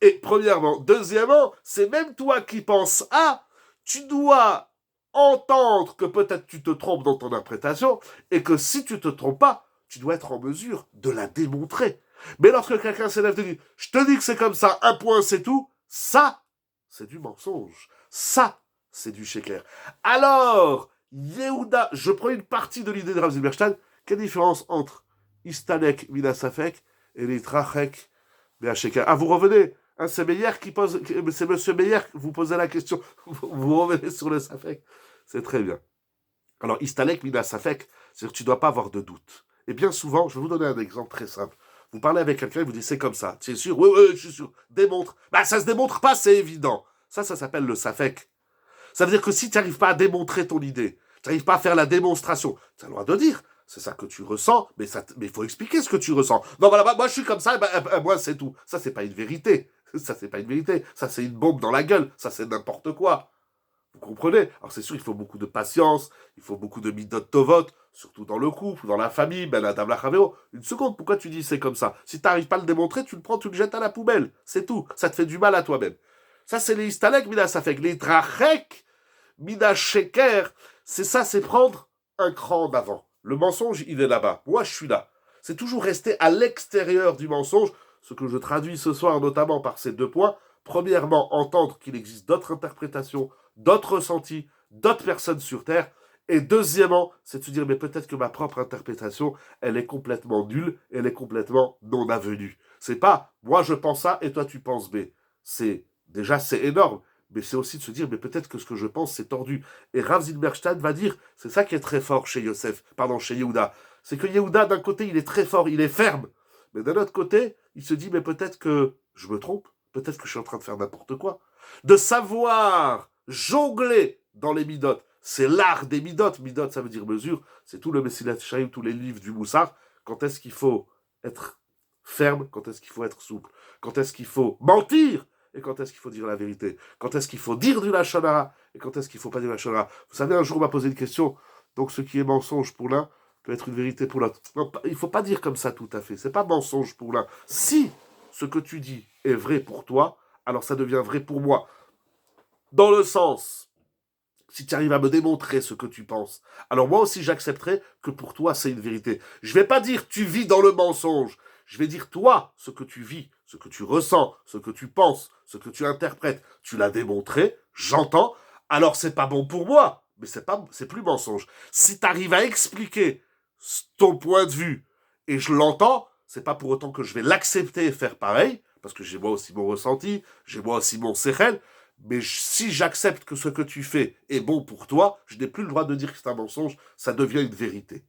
Et premièrement. Deuxièmement, c'est même toi qui penses A, tu dois entendre que peut-être tu te trompes dans ton interprétation et que si tu te trompes pas, tu dois être en mesure de la démontrer. Mais lorsque quelqu'un s'élève et dit « Je te dis que c'est comme ça, un point, c'est tout », ça, c'est du mensonge. Ça, c'est du sheker. Alors, Yehuda, je prends une partie de l'idée de Rav Zilberstein. Quelle différence entre Istalek Minasafek et l'Itrachek Be'asheker? Ah, vous revenez. Hein, c'est Meyer qui pose, c'est Monsieur Meyer qui vous posez la question. Vous revenez sur le Safek. C'est très bien. Alors, Istalek Minasafek, c'est-à-dire que tu ne dois pas avoir de doute. Et bien souvent, je vais vous donner un exemple très simple. Vous parlez avec quelqu'un, il vous dit c'est comme ça. Tu es sûr? Oui, oui, je suis sûr. Démontre. Bah, ça se démontre pas, c'est évident. Ça s'appelle le Safek. Ça veut dire que si tu n'arrives pas à démontrer ton idée, tu n'arrives pas à faire la démonstration, tu as le droit de dire, c'est ça que tu ressens, mais il faut expliquer ce que tu ressens. Non, voilà, moi je suis comme ça, moi c'est tout. Ça, c'est pas une vérité. Ça, c'est pas une vérité. Ça, c'est une bombe dans la gueule. Ça, c'est n'importe quoi. Vous comprenez? Alors, c'est sûr, il faut beaucoup de patience, il faut beaucoup de midot tovot, surtout dans le couple, dans la famille, ben la table chaveo. Une seconde, pourquoi tu dis c'est comme ça? Si tu n'arrives pas à le démontrer, tu le prends, tu le jettes à la poubelle. C'est tout. Ça te fait du mal à toi-même. Ça, c'est les istalek, mina, ça fait que les drachek, mina sheker, c'est ça, c'est prendre un cran d'avant. Le mensonge, il est là-bas. Moi, je suis là. C'est toujours rester à l'extérieur du mensonge, ce que je traduis ce soir notamment par ces deux points. Premièrement, entendre qu'il existe d'autres interprétations, d'autres ressentis, d'autres personnes sur Terre. Et deuxièmement, c'est de se dire, mais peut-être que ma propre interprétation, elle est complètement nulle, elle est complètement non avenue. C'est pas, moi je pense ça et toi tu penses B. Déjà, c'est énorme. Mais c'est aussi de se dire, mais peut-être que ce que je pense, c'est tordu. Et Rav Zilberstein va dire, c'est ça qui est très fort chez chez Yehuda. C'est que Yehuda, d'un côté, il est très fort, il est ferme. Mais d'un autre côté, il se dit, mais peut-être que je me trompe. Peut-être que je suis en train de faire n'importe quoi. De savoir jongler dans les midotes. C'est l'art des midotes. Midot, ça veut dire mesure. C'est tout le Messilat Shaim, tous les livres du Moussard. Quand est-ce qu'il faut être ferme? Quand est-ce qu'il faut être souple? Quand est-ce qu'il faut mentir? Et quand est-ce qu'il faut dire la vérité? Quand est-ce qu'il faut dire du Lachon Hara? Et quand est-ce qu'il ne faut pas dire du Lachon Hara? Vous savez, un jour, on m'a posé une question. Donc, ce qui est mensonge pour l'un peut être une vérité pour l'autre. Non, il ne faut pas dire comme ça tout à fait. C'est pas mensonge pour l'un. Si ce que tu dis est vrai pour toi, alors ça devient vrai pour moi. Dans le sens, si tu arrives à me démontrer ce que tu penses, alors moi aussi j'accepterai que pour toi c'est une vérité. Je ne vais pas dire tu vis dans le mensonge. Je vais dire toi, ce que tu vis, ce que tu ressens, ce que tu penses, ce que tu interprètes, tu l'as démontré, j'entends, alors c'est pas bon pour moi, mais c'est plus mensonge. Si tu arrives à expliquer ton point de vue et je l'entends, c'est pas pour autant que je vais l'accepter et faire pareil, parce que j'ai moi aussi mon ressenti, j'ai moi aussi mon sechel, mais si j'accepte que ce que tu fais est bon pour toi, je n'ai plus le droit de dire que c'est un mensonge, ça devient une vérité.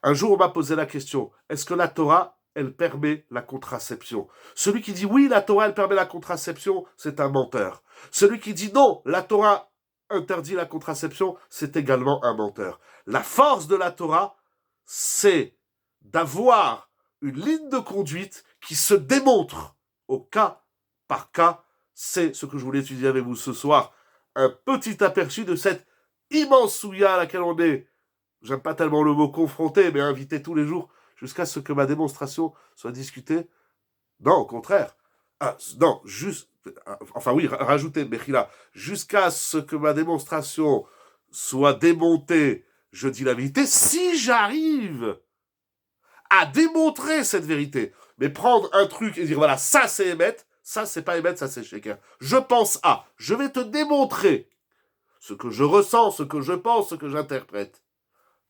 Un jour, on m'a posé la question, est-ce que la Torah, elle permet la contraception? Celui qui dit oui, la Torah, elle permet la contraception, c'est un menteur. Celui qui dit non, la Torah interdit la contraception, c'est également un menteur. La force de la Torah, c'est d'avoir une ligne de conduite qui se démontre au cas par cas. C'est ce que je voulais étudier avec vous ce soir. Un petit aperçu de cette immense souilla à laquelle on est, j'aime pas tellement le mot confronté, mais invité tous les jours, jusqu'à ce que ma démonstration soit discutée. Non, au contraire. Non, juste, enfin oui, rajouter, Bechila, jusqu'à ce que ma démonstration soit démontée, je dis la vérité, si j'arrive à démontrer cette vérité. Mais prendre un truc et dire, voilà, ça c'est Emet, ça c'est pas Emet, ça c'est Sheker. Je pense à, je vais te démontrer ce que je ressens, ce que je pense, ce que j'interprète.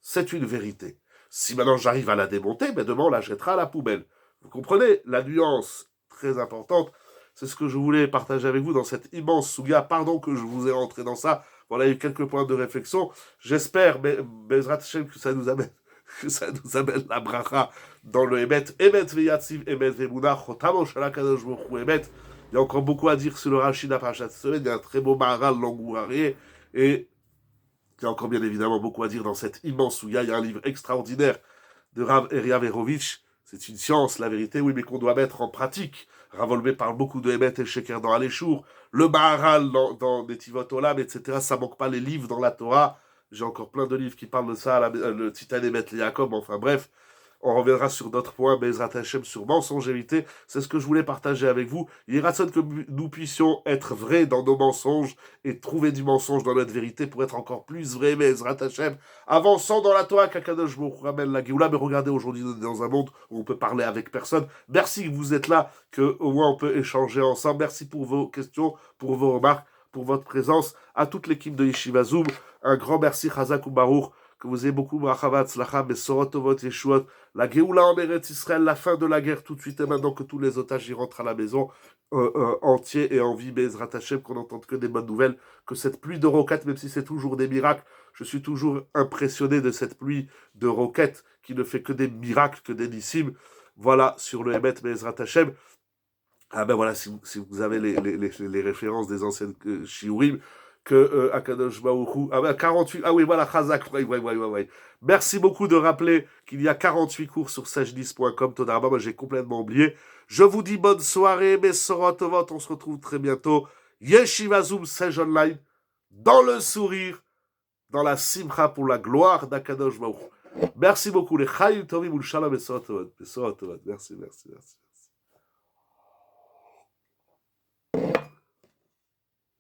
C'est une vérité. Si maintenant j'arrive à la démonter, ben demain on la jettera à la poubelle. Vous comprenez la nuance très importante. C'est ce que je voulais partager avec vous dans cette immense souga. Pardon que je vous ai rentré dans ça. Voilà, il y a eu quelques points de réflexion. J'espère, Bezrat Hashem, que ça nous amène la bracha dans le Emet. Emet veyatsiv, Emet vemuna, chotamo shala kadosh baruch hu Emet. Il y a encore beaucoup à dire sur le Rashi d'Aparashat semaine. Il y a un très beau Maharal Langourarié. Et il y a encore bien évidemment beaucoup à dire dans cette immense souga. Il y a un livre extraordinaire de Rav Eria Verovitch. C'est une science, la vérité, oui, mais qu'on doit mettre en pratique. Rav Olmé parle beaucoup de Emet et Sheker dans Aléchour, le Maharal dans Netivot Olam, etc. Ça manque pas les livres dans la Torah. J'ai encore plein de livres qui parlent de ça, le Titan Emet, les Jacob, enfin bref. On reviendra sur d'autres points, Bezrat Hashem, sur mensongérité. C'est ce que je voulais partager avec vous. Il raconte que nous puissions être vrais dans nos mensonges et trouver du mensonge dans notre vérité pour être encore plus vrais, Bezrat Hashem. Avançant dans la Torah, qu'Akadosh Baruch Hu ramène la Géoula. Mais regardez, aujourd'hui, on est dans un monde où on peut parler avec personne. Merci que vous êtes là, qu'au moins on peut échanger ensemble. Merci pour vos questions, pour vos remarques, pour votre présence. À toute l'équipe de Yeshiva Zoom, un grand merci, Chazak ou Baruch. Que vous ayez beaucoup Brachavat, Slacham, Besorot, Tovot, Yeshuot, la Géoula en Eretz Israël, la fin de la guerre tout de suite et maintenant que tous les otages y rentrent à la maison entiers et en vie, Bezrat Hashem, qu'on n'entende que des bonnes nouvelles, que cette pluie de roquettes, même si c'est toujours des miracles, je suis toujours impressionné de cette pluie de roquettes qui ne fait que des miracles, que des disciples. Voilà, sur le Emet, Bezrat Hashem. Ah ben voilà, si vous avez les références des anciennes shiurim, que Akadosh Baruch Hu, ah ben 48, ah oui voilà, Chazak, ouais. Merci beaucoup de rappeler qu'il y a 48 cours sur sagedis.com, Todarabah, moi j'ai complètement oublié. Je vous dis bonne soirée, mes Sorotovot, on se retrouve très bientôt. Yeshiva Zoom, Sage Online, dans le sourire, dans la simcha pour la gloire d'Akadosh Baruch Hu. Merci beaucoup, les Chayim Tovim, Shalom et Sorotovot. Merci.